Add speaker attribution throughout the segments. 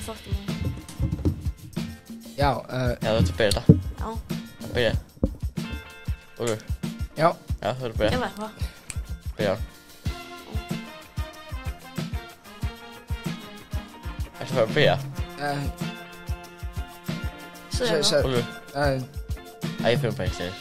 Speaker 1: þáttum það.
Speaker 2: Já,
Speaker 3: Já, þú ert að byrja þetta.
Speaker 1: Já.
Speaker 3: Það byrja. Úlfur.
Speaker 2: Já.
Speaker 3: Já, þú ert að byrja.
Speaker 1: Ég veit hvað.
Speaker 3: Byrja. Ertu að fara að byrja?
Speaker 1: Segðu það.
Speaker 3: Úlfur. Ég fyrir bara ekki segir.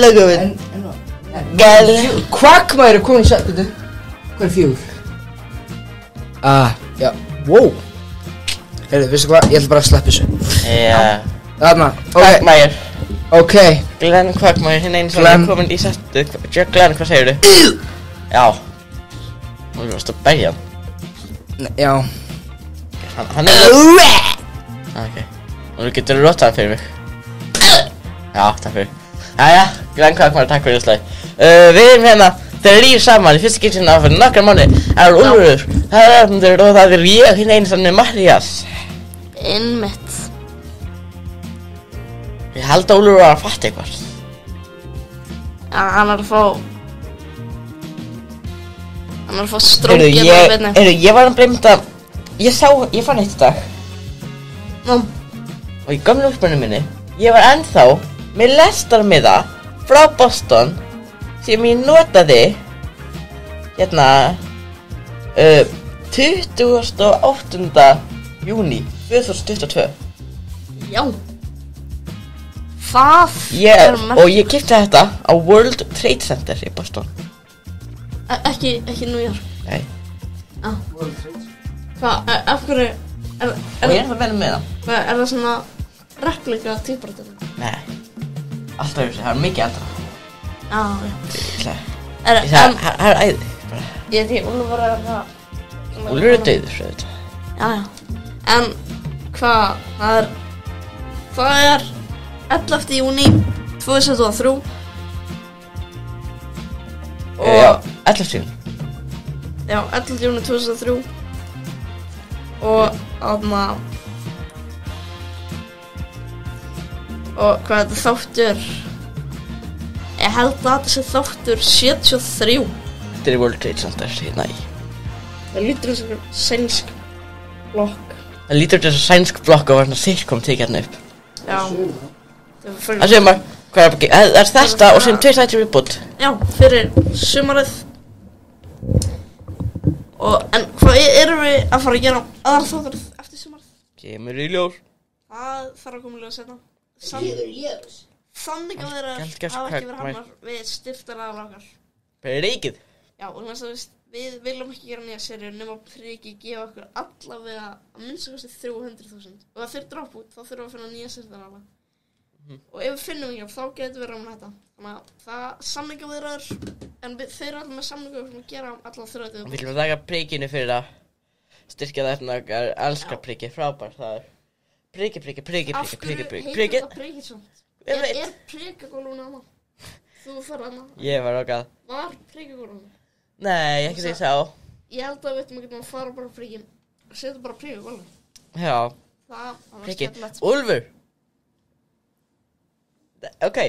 Speaker 3: Lögum við.
Speaker 2: Quagmire er komin í sættu. Hvað er 4? Já, wow. Heyrðu, veistu hvað? Ég ætla bara að sleppa þessu.
Speaker 3: Já.
Speaker 2: Þarna,
Speaker 3: Quagmire.
Speaker 2: Ok.
Speaker 3: Glenn Quagmire, hinn einn sem er komin í settu. Glenn, hvað segirðu? Já. Þú varst að berja hann.
Speaker 2: Já.
Speaker 3: Hann er... Ok. Og þú getur rotað hann fyrir mig. Já, takk fyrir. Jæja, Glenn Quagmire, takk fyrir þessu. Við erum hérna, þeir eru saman í fyrsta skiptinu fyrir nokkra mánuði. Það er Úlfur, það er Arnaldur og það er ég, hinn einn sem er Matthías.
Speaker 1: Einmitt.
Speaker 3: Ég held að Úlfur var að fatta eitthvað.
Speaker 1: Já, hann er að fá strókið á beinni.
Speaker 3: Ég var að blemta, ég fann eitt í dag. Og í gamla úlpunni minni, ég var ennþá með lestarmiða frá Boston sem ég notaði hérna 28. júní 2022.
Speaker 1: Já. Það
Speaker 3: Og ég keypti þetta á World Trade Center í Boston.
Speaker 1: Ekki New York.
Speaker 3: Nei.
Speaker 1: World Trade. Hvað, af hverju
Speaker 3: Og ég er að venna með það.
Speaker 1: Hvað, er það svona replika týparatölu?
Speaker 3: Nei. Alltaf þessi, það er mikið eldra.
Speaker 1: Já.
Speaker 3: Það er æði.
Speaker 1: Ég veit ekki, Úlfur er það...
Speaker 3: Úlfur er dauður, auðvitað.
Speaker 1: Já. En hvað, það er 11. júní 2023.
Speaker 3: Já, 11. júní.
Speaker 1: Já, 11. júní 2003. Og hvað þetta þáttur? Ég held að þessi þáttur 73.
Speaker 3: Þetta er World Trade Center, hérna í.
Speaker 1: Það lítur eins og sænsk blokk.
Speaker 3: Það lítur eins og sænsk blokk og var svona sitcom tekið hérna upp.
Speaker 1: Já.
Speaker 3: Það séum maður, hvað er ekki? Það er þetta og sem 2 þættir viðbútt.
Speaker 1: Já, fyrir sumarið. En hvað erum við að fara að gera aðra þáttur eftir sumarið?
Speaker 3: Kemur í ljós.
Speaker 1: Það þarf að koma í ljós seinna. Þannig að þeirra hafa ekki verið hafnar við styrktaraðal okkar.
Speaker 3: Príkið.
Speaker 1: Já, og þú veist, við viljum ekki gera nýja seríu nema Príkið gefa okkur allavega að minnsta kosti 300.000. Og ef þeir droppa út, þá þurfum við að finna nýja styrktaraðala. Og ef við finnum ekki, þá getum við ráðum þetta. Þannig að það samningaviðræður, en þeir eru allir með samningu sem að gera allar 30.
Speaker 3: Við viljum taka Príkinu fyrir að styrkja það eftir að elska Príkið, frábært það er. Príkið.
Speaker 1: Af hverju heitir þetta Príkið samt? Er Príkagólfuna hana? Þú fyrir hana?
Speaker 3: Ég var okkar.
Speaker 1: Var Príkagólfuna?
Speaker 3: Nei, ekki þegar ég sá.
Speaker 1: Ég held að við getum að fara bara Príkin og setja bara Príkagólfuna.
Speaker 3: Já.
Speaker 1: Það var
Speaker 3: Príkið.
Speaker 1: skemmtilegt.
Speaker 3: Úlfur. Ok.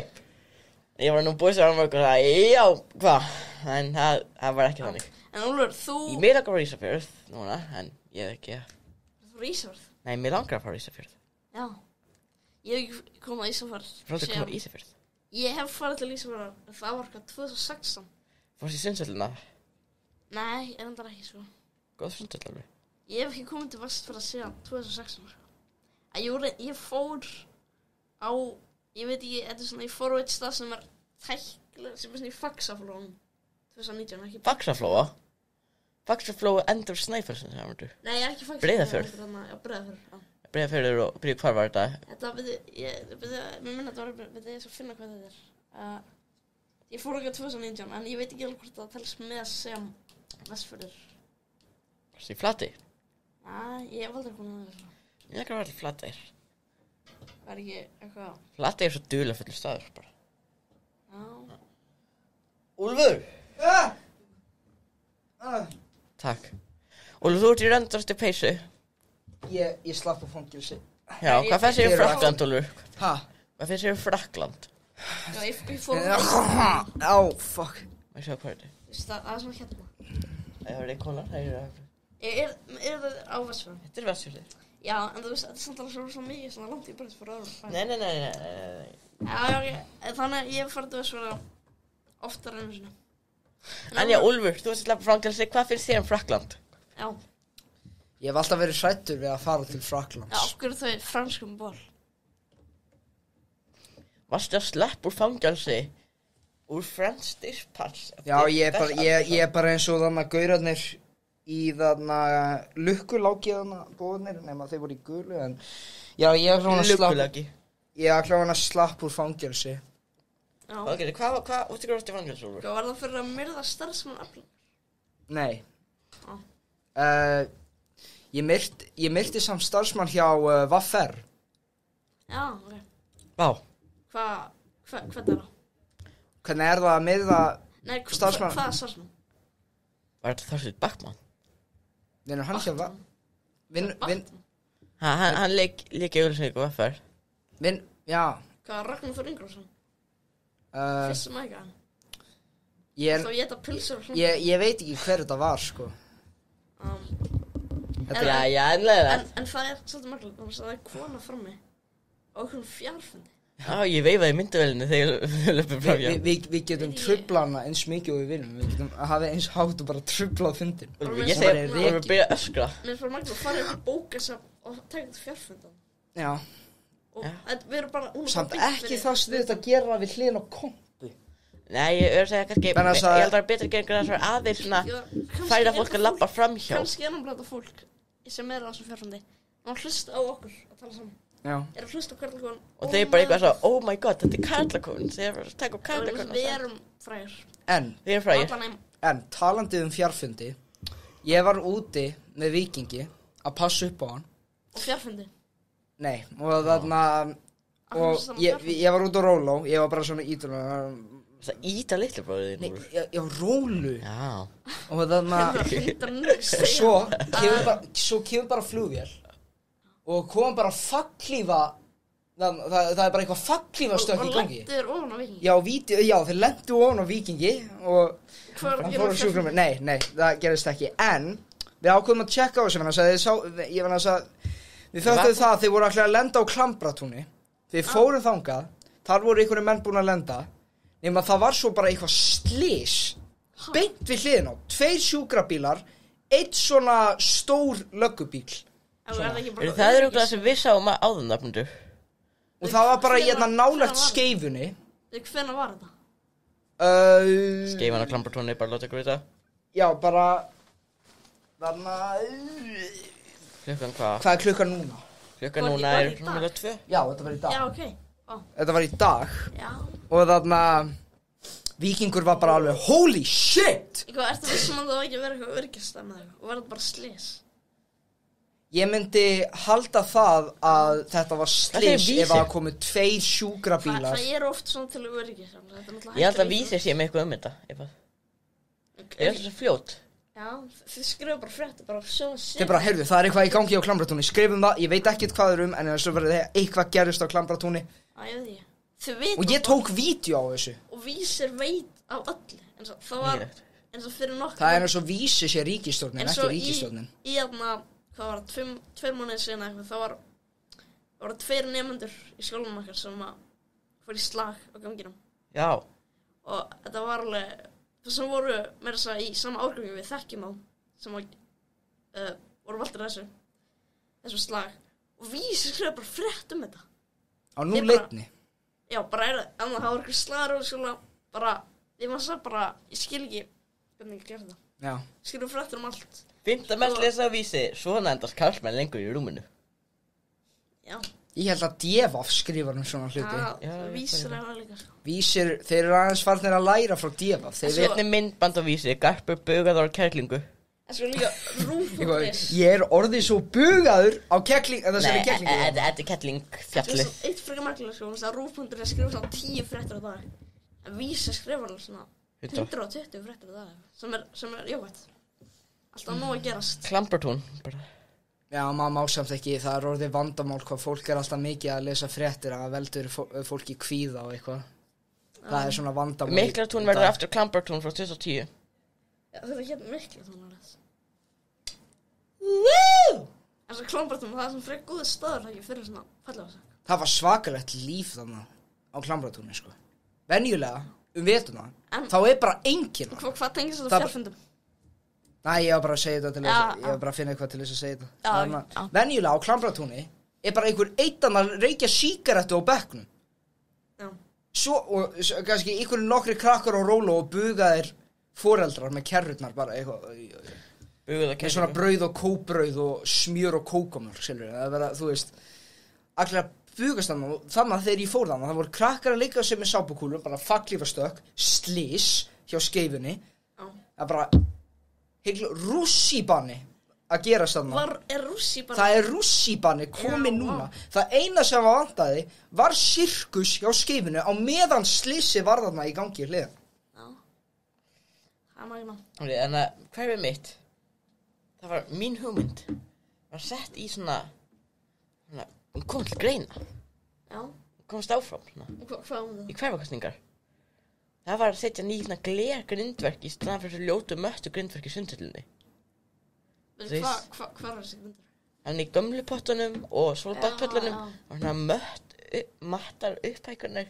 Speaker 3: Ég var nú búið sem var mörg og það, já, hvað? En það var ekki þannig.
Speaker 1: En Úlfur, þú...
Speaker 3: Ég mig langar að fara Ísafjörð núna, en ég veit ekki.
Speaker 1: Þú fyrir Ísafjörð?
Speaker 3: Nei, mig langar að fara Ísafjörð.
Speaker 1: Já. Ég hef ekki komið að Ísafjörð.
Speaker 3: Fórstu að koma á Ísafjörð?
Speaker 1: Ég hef farið til Ísafjörðar, en það var hvað 2016.
Speaker 3: Fórstu í Sundsvallina?
Speaker 1: Nei, endar ekki, sko.
Speaker 3: Góð Sundsvall alveg.
Speaker 1: Ég hef ekki komið til Vestfjarða síðan 2016, sko. Ég fór á... Ég veit ekki, þetta er svona, ég fór á eitt stað sem er tækla, sem er svona í Faxaflóum 2019, ekki...
Speaker 3: Faxaflóa? Faxaflóa endur Snæfellsnes, það var
Speaker 1: Nei, ekki Faxaflóa.
Speaker 3: Breiðafjörð?
Speaker 1: Já, Breiðafjörð, já.
Speaker 3: Breiðafjörður og byrju, hvar var þetta?
Speaker 1: Þetta, mér minna þetta var, ég skal finna hvað þetta er. Ég fór ekki á 2019, en ég veit ekki alveg hvort það telst með sem Vestfjörður.
Speaker 3: Í Flateyri?
Speaker 1: Já, ég hef aldrei komið að það.
Speaker 3: Ég langar að fara til Flateyri.
Speaker 1: Það ekki eitthvað...
Speaker 3: Flateyri er svo dularfullur staður bara.
Speaker 1: Já.
Speaker 3: Úlfur! Takk. Úlfur, þú ert í röndastu peysu.
Speaker 2: Ég slapp á fangilsi.
Speaker 3: Já, hvað fannst þér Frakkland, Úlfur?
Speaker 2: Ha?
Speaker 3: Hvað fannst þér Frakkland?
Speaker 1: Já, ég fór...
Speaker 2: Á, fuck.
Speaker 3: Má ég sjá hvað er þetta?
Speaker 1: Það er svona hérna.
Speaker 3: Það er kólar, það er...
Speaker 1: Er það á Vestfjörðum?
Speaker 3: Þetta er Vestfjörður.
Speaker 1: Já, en þú veist, þetta er samt alveg svo mikið, svona langt í breytt fyrir öðrum.
Speaker 3: Nei.
Speaker 1: Já, þannig að ég hef farið til Vestfjörða oftar enn svona.
Speaker 3: En já, Úlfur, þú veist að lappa fangilsi, hvað finnst þér Frakkland?
Speaker 1: Já.
Speaker 2: Ég hef alltaf verið hræddur við að fara til Frakklands.
Speaker 1: Já, okkur þau franskum ból.
Speaker 3: Varstu að sleppa úr fangilsi? Úr French Dispatch?
Speaker 2: Já, ég er bara eins og þannig gaurarnir í þannig lukkuláki þannig bóðnir, nema þeir voru í gulu, en já, ég er svona
Speaker 3: Lukkulagi.
Speaker 2: Ég er kláðan að slapp úr fangelsi.
Speaker 1: Já.
Speaker 3: Ok, hvað varstu í fangilsi, Úlfur?
Speaker 1: Hvað var það fyrir að myrða starfsmann afling?
Speaker 2: Nei.
Speaker 1: Já.
Speaker 2: Ég myrti samt starfsmann hjá Vaffer.
Speaker 1: Já, ok.
Speaker 3: Vá.
Speaker 1: Hvað er það?
Speaker 2: Hvernig er það að myrða
Speaker 1: Nei,
Speaker 2: starfsmann?
Speaker 1: Hvað er starfsmann?
Speaker 3: Var þetta Þorsteinn Backman?
Speaker 2: Vinnur hann hjá
Speaker 3: Hann leik auðvitað og FR.
Speaker 2: Já.
Speaker 1: Hvað er Ragnar Þór Ingólfsson? Fyrsta mæka hann. Þá ég þetta pilsur og
Speaker 2: Ég veit ekki hver þetta var, sko.
Speaker 3: En
Speaker 1: það er svolítið maklega, þannig að það er kona frammi á okkur fjarfundi.
Speaker 3: Já, ég veifaði myndavélinu þegar við löpum fram hjá.
Speaker 2: Við getum trublað hana eins mikið og við viljum. Við getum að hafa eins hátt og bara trublað fundin.
Speaker 3: Ég segi að við erum að byrja að öskra.
Speaker 1: Mér fór maklega að fara ykkur bókasafn og taka þetta fjarfundan.
Speaker 2: Já.
Speaker 1: Og við erum bara...
Speaker 2: Samt ekki það sniðugt að gera við hliðin á kompu.
Speaker 3: Nei, ég er að segja kannski, ég held að það er betra að gera þessar aðeins svona færa fólk að labba fram hjá.
Speaker 1: Kannski ennumblanda fólk sem er á þessum fjarfundi. Og hlusta á okkur að tala saman.
Speaker 2: Já.
Speaker 1: Er að hlusta á karlakon.
Speaker 3: Og þeir bara eitthvað svo, oh my god, þetta er karlakon. Þeir eru að taka upp karlakon.
Speaker 1: Við erum frægir.
Speaker 3: Við erum frægir.
Speaker 2: En talandi fjarfundi, ég var úti með Víkingi að passa upp á hann.
Speaker 1: Og fjarfundi?
Speaker 2: Nei, og þarna, og ég var út á Róló, ég var bara svona ítur.
Speaker 3: Það íta litlu bróðið þín úr?
Speaker 2: Nei, já, Rólu.
Speaker 3: Já.
Speaker 2: Og þarna, svo kemur bara flugvél. Og kom bara fagklífa, það er bara eitthvað fagklífa stökk í gangi.
Speaker 1: Og lendur ofan á Víkingi?
Speaker 2: Já, þeir lendu ofan á Víkingi og
Speaker 1: Hvað
Speaker 2: hann fór á sjúkrahúsið. Nei, það gerðist ekki. En við ákveðum að tjekka á þessu, við föttuðum það að þeir voru að lenda á Klambratúni. Þeir fórum þangað, þar voru einhverjum menn búin að lenda, nema það var svo bara eitthvað slys, beint við hliðina á, 2 sjúkrabílar, 1 svona stór löggubíl.
Speaker 3: Það eru það sem við sáum áðan nafnundu.
Speaker 2: Og það var bara hérna nálægt skeifunni.
Speaker 1: Hvenær var þetta?
Speaker 3: Skeifan á Klambratúni, bara láta ykkur vita.
Speaker 2: Já, bara þarna...
Speaker 3: Klukkan hvað?
Speaker 2: Hvað er klukkan núna?
Speaker 3: Klukkan núna er núna 2.
Speaker 2: Já, þetta var í dag.
Speaker 1: Já, ok.
Speaker 2: Þetta var í dag.
Speaker 1: Já.
Speaker 2: Og þarna... Víkingur var bara alveg, holy shit!
Speaker 1: Hvað, ertu þessum að það var ekki að vera eitthvað öryggisstæmi eða eitthvað? Og var þetta bara slys?
Speaker 2: Ég myndi halda það að þetta var slys ef það komið 2 sjúkrabílar.
Speaker 1: Það er oft svona til öryggisstæmi.
Speaker 3: Ég held að Vísir sé með eitthvað þetta, eitthvað. Er þetta svo fljót?
Speaker 1: Já, þið skrifa bara fréttir, bara sjóða sér.
Speaker 2: Þið bara, heyrðu, það er eitthvað í gangi á Klambratúni, skrifum það, ég veit ekkert hvað það en þess að verði eitthvað gerist á Klambratúni.
Speaker 1: Já, ég veit ekki. Þið veit.
Speaker 2: Og ég tók vídeo á þessu.
Speaker 1: Og Vísir veit á öllu, en svo það var, en svo fyrir nokkuð.
Speaker 2: Það er eins og Vísir sé ríkisstjórnin, ekki ríkisstjórnin.
Speaker 1: Í þarna, hvað var það, 2 mánuðir síðan eitthvað, það var 2 nemendur í skólanum okkar sem fór í slag á ganginum.
Speaker 3: Já.
Speaker 1: Og þetta var alveg, það sem voru með þess að í sama árgangi við þekkjum á, sem voru valdir þessu slag. Og Vísir skrifa bara frétt þetta.
Speaker 2: Á núleitni?
Speaker 1: Já, bara það var eitthvað slagur og skjóla, bara, ég skil ekki hvernig ég gerði það.
Speaker 2: Já.
Speaker 1: Skrifa fréttir allt.
Speaker 3: Fint að mest lesa á Vísi, svona endast karlmenn lengur í rúminu.
Speaker 1: Já.
Speaker 2: Ég held að Devaf skrifar svona hluti.
Speaker 1: Já, Vísir það líka sko.
Speaker 2: Vísir, þeir eru aðeins farnir að læra frá Devaf.
Speaker 3: Hvernig myndband á Vísi, garpur bugaðar á kærlingu.
Speaker 1: En sko líka rúf.is.
Speaker 2: Ég orðið svo bugaður á kettling, en það sem kettling.
Speaker 3: Nei, þetta kettling fjallið.
Speaker 1: Eitt frekar merkilega sko, að rúf.is skrifa svona 10 fréttir á dag. En Vísa skrifar alveg svona 120 fréttir á dag. Sem er jákvæmt. Alltaf nóg að gerast.
Speaker 3: Klambertún, bara.
Speaker 2: Já, maður má samt ekki, það er orðið vandamál hvað fólk alltaf mikið að lesa fréttir að veldur fólki kvíða og eitthvað. Það er svona vandamál.
Speaker 3: Miklartún verður aftur Klambertún frá 2010.
Speaker 1: Já, þetta hérna Miklartún alveg.
Speaker 3: Woo!
Speaker 1: En svo Klambertún, það er svona frekar góður staður ekki fyrir svona fallegasak.
Speaker 2: Það var svakalegt líf þarna á Klambertúni, sko. Venjulega, vetuna, þá er bara enginn.
Speaker 1: Hvað tengist þetta fjárfundum?
Speaker 2: Næ, ég var bara að segja þetta til þess að, ég var bara að finna eitthvað til þess að segja þetta. Venjulega á Klambertúni er bara einhver eittan að reykja sígarettu á bekknum.
Speaker 1: Já.
Speaker 2: Svo, og kannski einhverju nokkri krakkar á rólu og bugaðir foreldrar með kerrurnar bara eitthvað. Með svona brauð og kóbrauð og smjör og kókomjólk, skilur. Það vera, þú veist, allir að bugast þannig og þannig að þegar ég fór þannig, það voru krakkar að leika sig með sápukúlum, bara faglífastökk, slís hjá skeifunni. Það bara rússíbanni að gera þannig.
Speaker 1: Er rússíbanni?
Speaker 2: Það er rússíbanni komið núna. Það eina sem var vantaði var sirkus hjá skeifunni á meðan slísi var þarna í gangi hliðan.
Speaker 1: Já. Það er magna.
Speaker 3: En hverfið mitt, það var mín hugmynd, var sett í svona hún kom til greina.
Speaker 1: Já.
Speaker 3: Hún komst áfram svona.
Speaker 1: Hvað það?
Speaker 3: Í hverfakostningar. Það var að setja nýjuna glergrindverk í staðan fyrir svo ljótu möttu grindverk í Sundhöllinni.
Speaker 1: Hvað er þessi grindverk?
Speaker 3: Þannig í gömlu pottunum og soldatpöllunum og svona mattar upphækunar.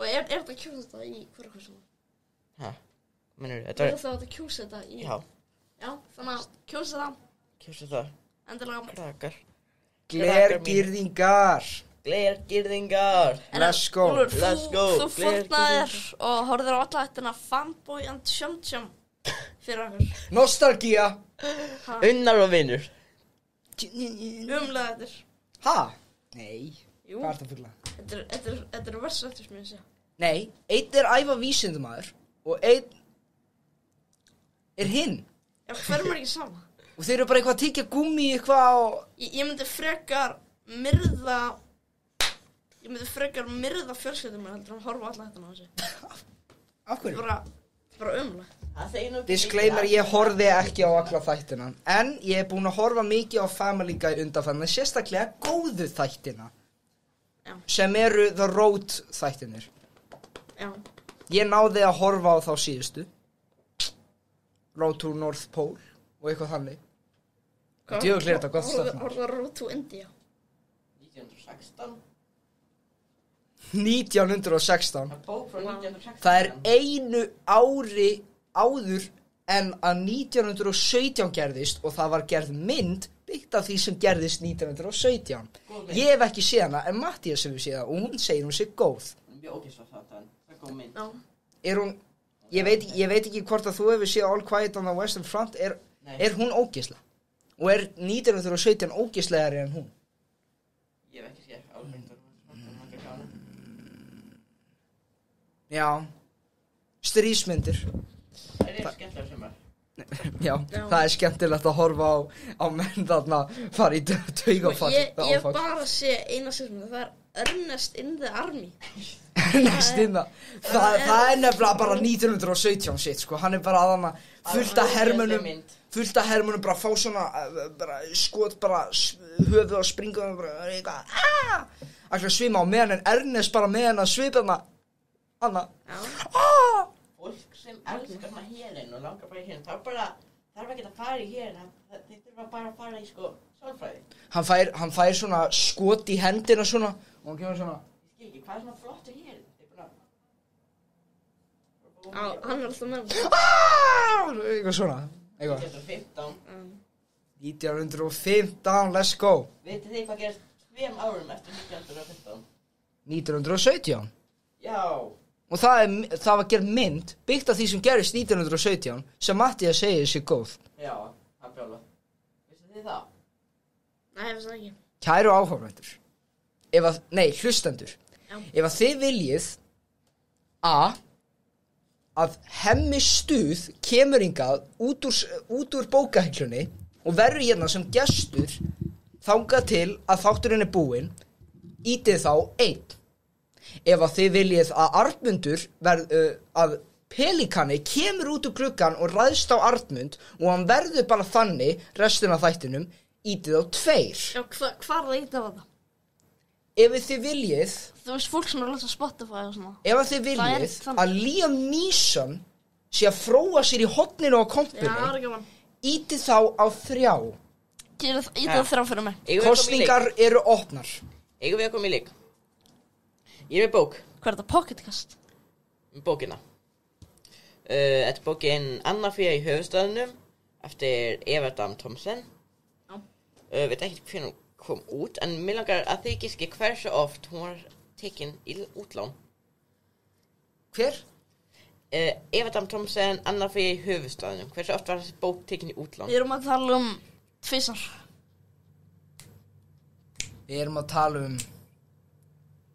Speaker 1: Og er þetta kjósa þetta í hverfakostningu?
Speaker 3: Hæ? Mennur,
Speaker 1: þetta var... Er þetta að kjósa þetta í...
Speaker 3: Já.
Speaker 1: Já, þannig að kjósa það.
Speaker 3: Kjósa það.
Speaker 1: Endilega.
Speaker 3: Krakkar.
Speaker 2: Glergirðingar.
Speaker 3: Glergirðingar.
Speaker 2: Let's go.
Speaker 3: Let's go.
Speaker 1: Þú fórnaðir og horfðir á alla þetta Fanboy and Chum fyrir okkur.
Speaker 2: Nostalgía.
Speaker 3: Unnar og vinur.
Speaker 1: Umlega þetta.
Speaker 2: Ha? Nei.
Speaker 1: Jú.
Speaker 2: Hvað er þetta fyrir lag?
Speaker 1: Þetta er verst eftir sem ég sé.
Speaker 2: Nei, einn er æfa vísindumæður og einn er hinn.
Speaker 1: Já, hver er ekki sama?
Speaker 2: Og þeir eru bara eitthvað að tyggja gúmmi eitthvað og...
Speaker 1: Ég myndi frekar myrða fjölskyldum mér heldur að horfa alla þetta á þessu.
Speaker 2: Af hverju?
Speaker 1: Bara umlega.
Speaker 2: Disclaimer, ég horfði ekki á alla þættina. En ég er búinn að horfa mikið á Family Guy undanfarið, sérstaklega góðu þættina.
Speaker 1: Já.
Speaker 2: Sem eru The Road þættinir.
Speaker 1: Já.
Speaker 2: Ég náði að horfa á þá síðustu. Road to North Pole og eitthvað þannig. Djöfull er þetta gott stöð.
Speaker 1: Horfðu Road to India.
Speaker 2: 1916. Það er einu ári áður en að 1917 gerðist og það var gerð mynd byggt af því sem gerðist 1917. Ég hef ekki séð hana, en Mattías hefur séð hana og hún segir hún sé góð. Er hún, ég veit ekki hvort að þú hefur séð All Quiet on the Western Front, er hún ógeðsleg? Og er 1917 ógeðslegari en hún?
Speaker 3: Ég hef ekki séð All Quiet on the Western Front.
Speaker 2: Já, stríðsmyndir.
Speaker 3: Það er skemmtilega sem er.
Speaker 2: Já, það er skemmtilegt að horfa á menn þarna fara í taugafall.
Speaker 1: Ég bara sé eina sérmynda, það er Ernest in the Army.
Speaker 2: Ernest in the... Það er nefnilega bara 1917 sitt, sko. Hann er bara að hana fullt af hermunum bara fá svona, bara skot, bara höfuð og springa og bara eitthvað, ætla að svima á meðan en Ernest bara meðan að svipa hana.
Speaker 3: Fólk sem elskar hana hérinn og langar bara í hérinn, þarf ekki að fara í hérinn, þeir þurfa bara að fara í sálfræði.
Speaker 2: Hann fær svona skot í hendina svona og hann kemur svona.
Speaker 3: Ég skil ekki, hvað er svona flottur hérinn?
Speaker 1: Hann er alltaf með.
Speaker 2: Eitthvað svona. 1915, let's go.
Speaker 3: Vitið þið hvað gerist 2 árum eftir 1915?
Speaker 2: 1917?
Speaker 3: Já.
Speaker 2: Og það var gerð mynd byggt af því sem gerist 1917 sem Mattías segir sér góð.
Speaker 3: Já, hann bjóla. Vissu þið það?
Speaker 1: Nei, ég veist það ekki.
Speaker 2: Kæru áhorfendur. Hlustendur. Já. Ef að þið viljið A. að Hemmi Stuð kemur hingað út úr bókahillunni og verður hérna sem gestur þangað til að þátturinn búinn, ítið þá 1. Ef að þið viljið að Arnmundur að Pelikani kemur út úr gluggan og ræðst á Arnmund og hann verður bara þannig restina af þættinum, ítið á 2.
Speaker 1: Já, hvar leita það?
Speaker 2: Ef þið viljið
Speaker 1: Þú veist fólk sem er að lesa Spotify og svona.
Speaker 2: Ef þið viljið að Liam Neeson sé að fróa sér í hotninu á kompunni, ítið þá á 3.
Speaker 1: Ítið á 3 fyrir mig.
Speaker 2: Kosningar eru opnar.
Speaker 3: Eigum við að koma í leik? Ég er með bók.
Speaker 1: Hvað er þetta? Pocketcast?
Speaker 3: Bókina. Þetta er bókin Anna-Fía í höfuðstöðunum eftir Everdam Thomsen.
Speaker 1: Já.
Speaker 3: Veit ekki hvernig hún kom út, en mér langar að þið giski hversu oft hún var tekin í útlán.
Speaker 2: Hver?
Speaker 3: Everdam Thomsen, Anna-Fía í höfuðstöðunum. Hversu oft var þessi bók tekin í útlán?
Speaker 1: Við erum að tala 2.
Speaker 2: Við erum að tala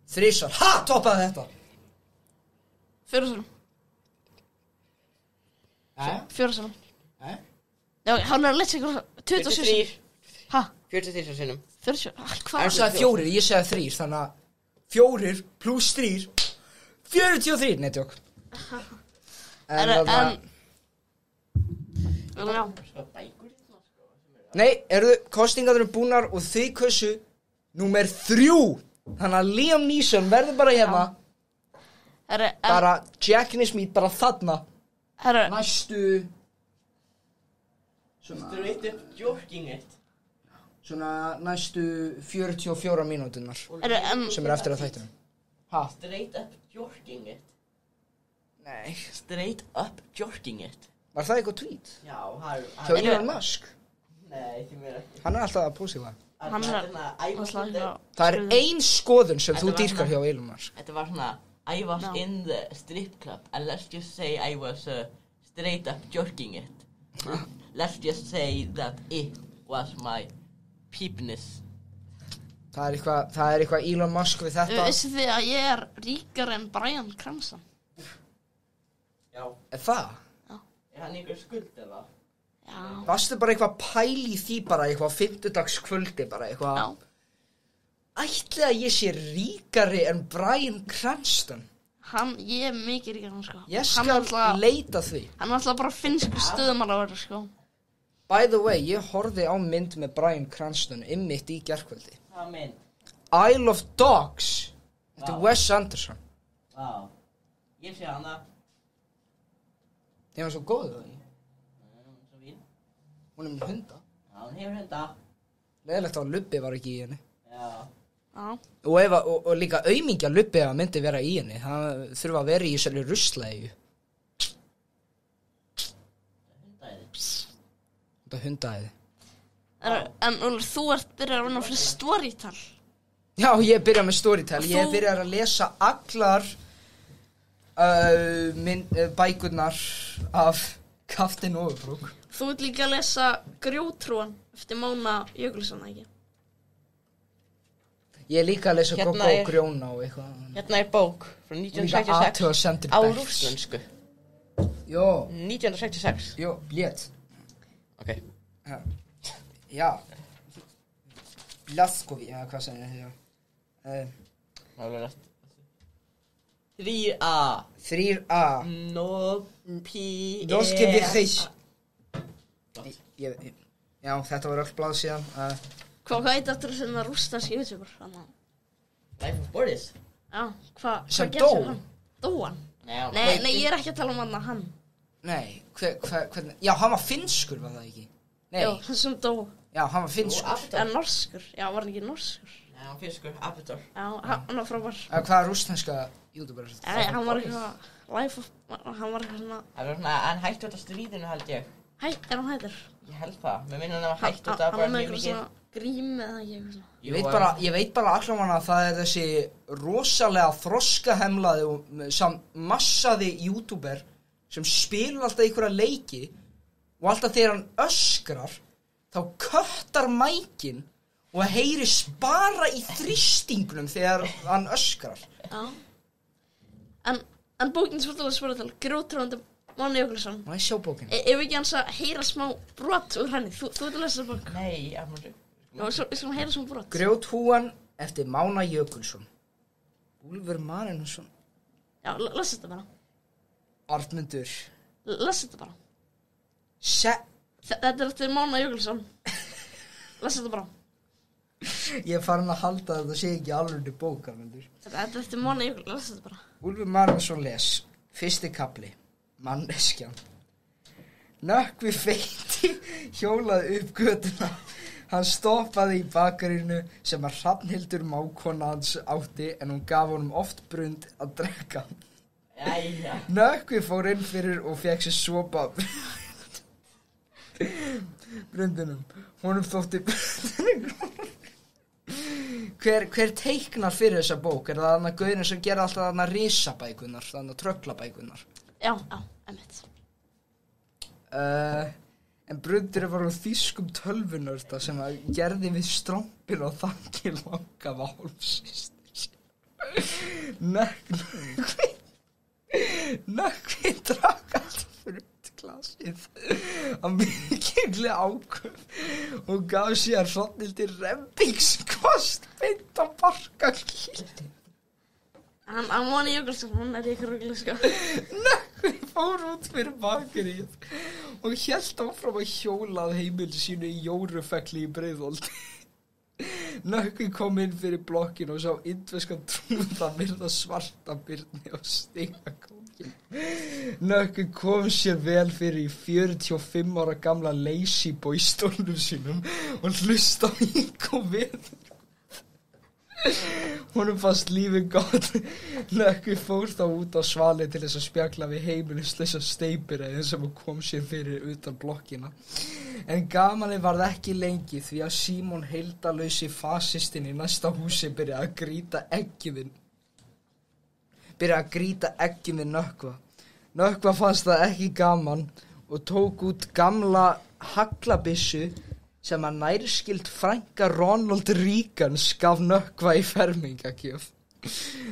Speaker 2: 3. Ha! Toppaði þetta!
Speaker 1: 4 sinum. 4 sinum. Já, hann er að lesa ykkur 27.
Speaker 3: 43.
Speaker 1: Ha?
Speaker 3: 43 sinnum.
Speaker 1: 40. Hvað?
Speaker 2: Hann sagði 4, ég sagði 3, þannig að 4 pluss 3 43, netjók. Nei, kostingarnir eru búnar og þið kussu númer 3. Þannig að Liam Neeson verður bara hérna. Bara Jack Smith bara þarna. Næstu
Speaker 3: Straight up joking it.
Speaker 2: Svona næstu 44 mínúturnar sem eftir að þættinum. Ha?
Speaker 3: Straight up joking it.
Speaker 2: Nei.
Speaker 3: Straight up joking it.
Speaker 2: Var það eitthvað tweet?
Speaker 3: Já,
Speaker 2: Hjá Elon Musk?
Speaker 3: Nei, því mér ekki.
Speaker 2: Hann er alltaf að pósífa.
Speaker 3: Það
Speaker 2: Það er ein skoðun sem þú dýrkar hjá Elon Musk.
Speaker 3: Þetta var svona, I was in the strip club and let's just say I was straight up joking it. Let's just say that it was my peepness.
Speaker 2: Það er eitthvað Elon Musk við þetta.
Speaker 1: Vissu þið að ég er ríkari en Bryan Cranston?
Speaker 3: Já.
Speaker 2: Er það?
Speaker 1: Já.
Speaker 3: Er hann einhver skuld eða?
Speaker 1: Já.
Speaker 2: Varstu bara eitthvað pæli í því bara eitthvað á 5-dagskvöldi bara eitthvað?
Speaker 1: Já.
Speaker 2: Ætli að ég sé ríkari en Bryan Cranston?
Speaker 1: Ég er mikið ríkari hann, sko.
Speaker 2: Ég skal leita því.
Speaker 1: Hann er alltaf bara finnsku stöðumálaverður, sko.
Speaker 2: By the way, ég horfði á mynd með Bryan Cranston einmitt í gærkvöldi.
Speaker 3: Hvað mynd?
Speaker 2: Isle of Dogs. Þetta er Wes Anderson.
Speaker 3: Vá. Ég sé hana.
Speaker 2: Það var svo góð það ekki?
Speaker 3: Svo fín.
Speaker 2: Hún er með hunda.
Speaker 3: Já, hún hefur hunda.
Speaker 2: Leðilegt að Lubbi var ekki í henni.
Speaker 3: Já.
Speaker 1: Já.
Speaker 2: Og líka aumingja Lubbi að myndi vera í henni. Það þurfa að vera í þessari ruslegu. Þetta hundaæði.
Speaker 1: En Úlfur, þú ert byrjað að vinna fyrir Storytel.
Speaker 2: Já, ég byrjað með Storytel. Ég byrjað að lesa allar bækurnar af Kaftin Ofurbrúk.
Speaker 1: Þú ert líka að lesa Grjótrúan eftir Móna Jökulsson, ekki?
Speaker 2: Ég er líka að lesa Goggo og Grjóna og eitthvað.
Speaker 3: Hérna er bók frá 1966 á rússnesku.
Speaker 2: Jó.
Speaker 3: 1966.
Speaker 2: Jó, blét.
Speaker 3: Ok.
Speaker 2: Já. Blaskovi, já, hvað segir ég?
Speaker 3: Það er rætt. 3A.
Speaker 2: 3A. Norske virðis. Já, þetta var öll blað síðan.
Speaker 1: Hvað heit aftur sem það rúsneski YouTuber?
Speaker 3: Life of Boris.
Speaker 1: Já, hvað
Speaker 2: sem
Speaker 1: gerði sér hann? Dó hann?
Speaker 3: Nei,
Speaker 1: ég er ekki að tala um hann.
Speaker 2: Nei, hvernig? Já, hann var finnskur, var það ekki? Nei.
Speaker 1: Já, hann sem dó.
Speaker 2: Já, hann var finnskur.
Speaker 1: En norskur. Já, var hann ekki norskur?
Speaker 3: Já, hann finnskur, Apertor.
Speaker 1: Já, hann var frábær.
Speaker 2: Hvað er rússneska YouTuber?
Speaker 1: Hann var eitthvað, hann var eitthvað svona...
Speaker 3: Það var svona, hann hætti út af stríðinu held ég.
Speaker 1: Er hann hættur?
Speaker 3: Ég held það, mér minnum að hann hætti út af bara mjög mikið.
Speaker 1: Hann var með eitthvað svona grím eða ekki eitthvað svona.
Speaker 2: Ég veit bara allavega að það er þessi rosalega þroskahemlaði og massaði YouTuber sem spilur alltaf einhverja leiki og alltaf þegar hann öskrar þá köttar mækin og það heyrist bara í þrýstingunum þegar hann öskrar.
Speaker 1: Já. En En bókin Svartálfur Smáradal, Grjóthrúgandi Máni Jökulsson.
Speaker 2: Má ég sjá bókina?
Speaker 1: Ef ekki hans að heyra smá brot úr henni. Þú ert að lesa þessa bók.
Speaker 3: Nei, Arnaldur.
Speaker 1: Já, við skulum heyra smá brot.
Speaker 2: Grjóthúan eftir Mána Jökulsson. Úlfur Marinusson.
Speaker 1: Já, lesa þetta bara.
Speaker 2: Arnmundur.
Speaker 1: Lesa þetta bara. Þetta eftir Mána Jökulsson. Lesa þetta bara.
Speaker 2: Ég farin að halda að þetta sé ekki alveg bók, Arnmundur.
Speaker 1: Þetta eftir Mána Jökulsson. Lesa þetta bara.
Speaker 2: Úlfur Marinusson les. Fyrsti kafli. Manneskjan. Nökkvi feiti hjólaði upp götuna. Hann stoppaði í bakarinu sem að Hrafnhildur mágkona hans átti en hún gaf honum oft brund að drekka.
Speaker 3: Jæja.
Speaker 2: Nökkvi fór inn fyrir og fekk sér sopa brundinum. Honum þótti Hver teiknar fyrir þessa bók? Er það þarna gauðin sem gera alltaf þarna risabækunar, þarna tröllabækunar?
Speaker 1: Já, einmitt.
Speaker 2: En brundurinn var úr þýskum tölvunörda sem að gerði við strompin og þakki langa válfsystir. Nökkvi drakk allt fruktglasið að mikilli áköf og gaf sér Hrafnhildi rembingskost beint á barkakýli.
Speaker 1: Hann Máni Jökulsson, hann ykkur rugli, sko.
Speaker 2: Nökkvi fór út fyrir bakarið og hélt áfram að hjóla að heimili sínu í Jórufelli í Breiðholti. Nökkvi kom inn fyrir blokkinu og sá indverskan trúða virða svarta birni og stigakókin. Nökkvi kom sér vel fyrir í 45 ára gamla lazy boy stólnum sínum og hlusta á hík og veður. Honum fannst lífið gott. Nökkvi fór þá út á svali til þess að spjalla við heimilislausa steypireiðin sem kom sér fyrir utan blokkina. En gamanið varð ekki lengi því að Símon heildalausi fasistinn í næsta húsi byrjaði að grýta eggjum við Nökkva. Nökkva fannst það ekki gaman og tók út gamla haglabyssu sem að nærskild frænka Ronald Reagan gaf Nökkva í fermingagjöf.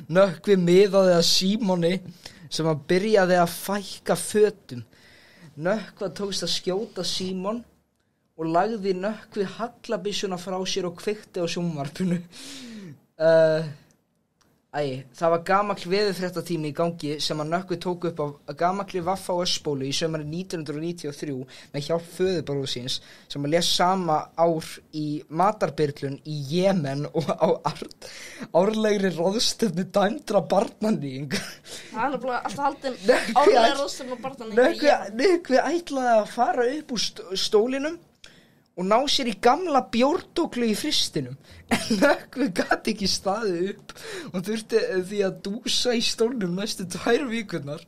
Speaker 2: Nökkvi miðaði að Símoni sem að byrjaði að fækka fötum. Nökkva tókst að skjóta Símon og lagði Nökkvi haglabyssuna frá sér og kveikti á sjónvarpinu. Það var gamall veðurfréttatími í gangi sem að Nökkvi tók upp á gamalli Vaffa-Öspólu í sömari 1993 með hjálp föðurbróður síns sem að les sama ár í matarbyrlun í Jemen og á árlegri ráðstefnu dæmdra barnaníðinga.
Speaker 1: Það er bara alltaf haldin árlega ráðstefnu barnaníðinga.
Speaker 2: Nökkvi ætlaði að fara upp úr stólinum og ná sér í gamla bjórdóklu í fristinum. En Nökkvi gat ekki staðið upp og þurfti því að dúsa í stólnum næstu 2 vikurnar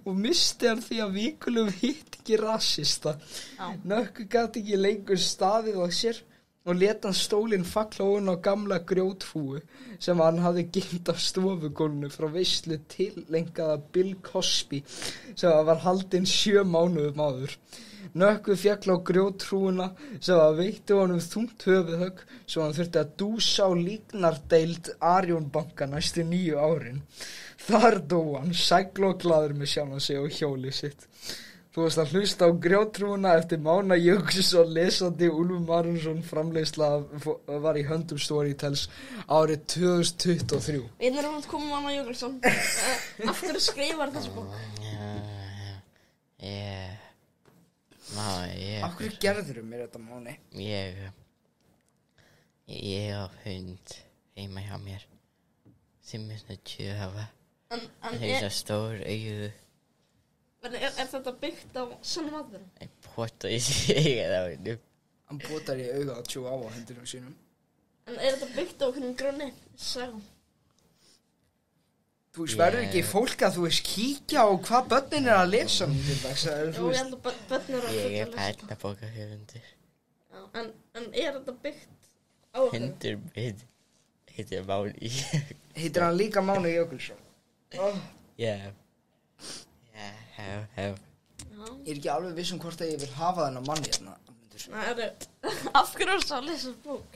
Speaker 2: og misti hann því að vikulegum hitt ekki rasista. Nökkvi gat ekki lengur staðið á sér og lét hann stólinn falla ofan á gamla grjóthrúgu sem hann hafði geymt af stofugólfinu frá veislu tillengaða Bill Cosby sem var haldinn 7 mánuðum áður. Nökkvi féll á grjóthrúguna sem að veitti honum þungt höfuðhögg svo hann þurfti að dúsa á líknardeild Arionbanka næstu 9 árin. Þar dó hann, sæll og glaður með sjálfan sig og hjólið sitt. Þú varst að hlusta á grjóthrúguna eftir Mána Jökulsson, lesandi Úlfur Marinusson, framleiðsla var í höndum Storytels árið 2023.
Speaker 1: Einn er að koma Mána Jökulsson. Af hverju skrifar þessu bók?
Speaker 2: Af hverju gerðirðu mér þetta, Máni?
Speaker 3: Ég á hund heima hjá mér sem er svona 20 hafa. Það er svo stór augu.
Speaker 1: Er þetta byggt á sannum atburðum?
Speaker 3: Ég pota í sig á hennum.
Speaker 2: Hann potar í auga á Chihuahua hundinum sínum.
Speaker 1: En er þetta byggt á hvernig grunni? Sagum.
Speaker 2: Þú verður ekki fólk að þú veist kíkja á hvað börnin er að lesa nú til dags.
Speaker 1: Jú, ég held að börnin er að
Speaker 3: Ég er barnabókahöfundur.
Speaker 1: Já, en er þetta byggt á
Speaker 3: Hundur minn heitir Máni.
Speaker 2: Heitir hann líka Máni Jökulsson?
Speaker 3: Já, hef.
Speaker 2: Ég er ekki alveg viss hvort að ég vil hafa þennan manni hérna.
Speaker 1: Af hverju varstu að lesa bók?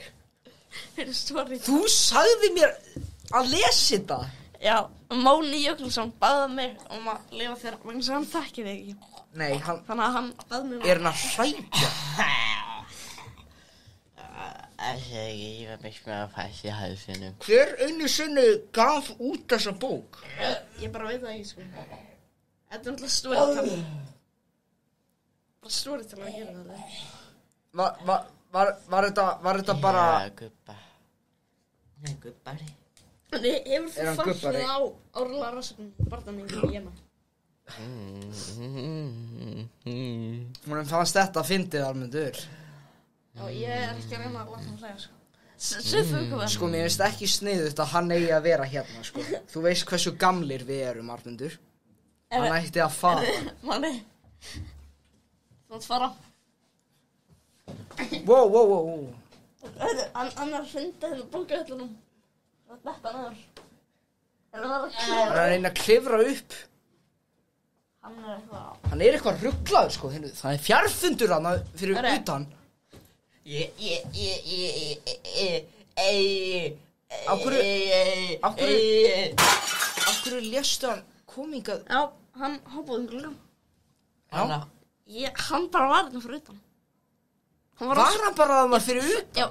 Speaker 1: Fyrir story.
Speaker 2: Þú sagði mér að lesa þetta.
Speaker 1: Já, Máni Jökulsson baði mig að lifa þér vegna þess að hann þekkir þig ekki.
Speaker 2: Nei,
Speaker 1: Þannig að hann baði mig
Speaker 2: er hann að hrækja?
Speaker 3: Ég var mikið með að fæst í halsinum.
Speaker 2: Hver einu sinni gaf út þessa bók?
Speaker 1: Ég bara veit það ekki, sko. Þetta er náttúrulega storytell. Bara storytell að gera þetta.
Speaker 2: Var þetta bara...
Speaker 3: Já, gubba. Nei, gubbari.
Speaker 1: En hefur
Speaker 2: Er hann
Speaker 1: þú
Speaker 2: gubbari?
Speaker 1: fallið á árlega rannsóknum barnaníu í Jemen?
Speaker 2: Hún fannst þetta fyndið, Armundur.
Speaker 1: Já, ég er ekki að reyna að láta hann hlæja, sko. Segðu þú hvað.
Speaker 2: Sko, mér finnst ekki sniðugt að hann eigi að vera hérna, sko. Þú veist hversu gamlir við erum, Armundur. Hann ætti að fara.
Speaker 1: Máni. Þú mátt fara.
Speaker 2: Wow.
Speaker 1: Hann er að hrinda hérna bókahöllunum. Það er þetta neður.
Speaker 2: Hann er að reyna að klifra upp.
Speaker 1: Hann er eitthvað...
Speaker 2: Hann er eitthvað rugglaður, sko. Það er fjarfundur hann fyrir utan. Af hverju léstu hann komingað?
Speaker 1: Já, hann hoppaði gluggann.
Speaker 2: Já.
Speaker 1: Hann bara var hérna fyrir utan.
Speaker 2: Var hann bara að maður fyrir utan?
Speaker 1: Já,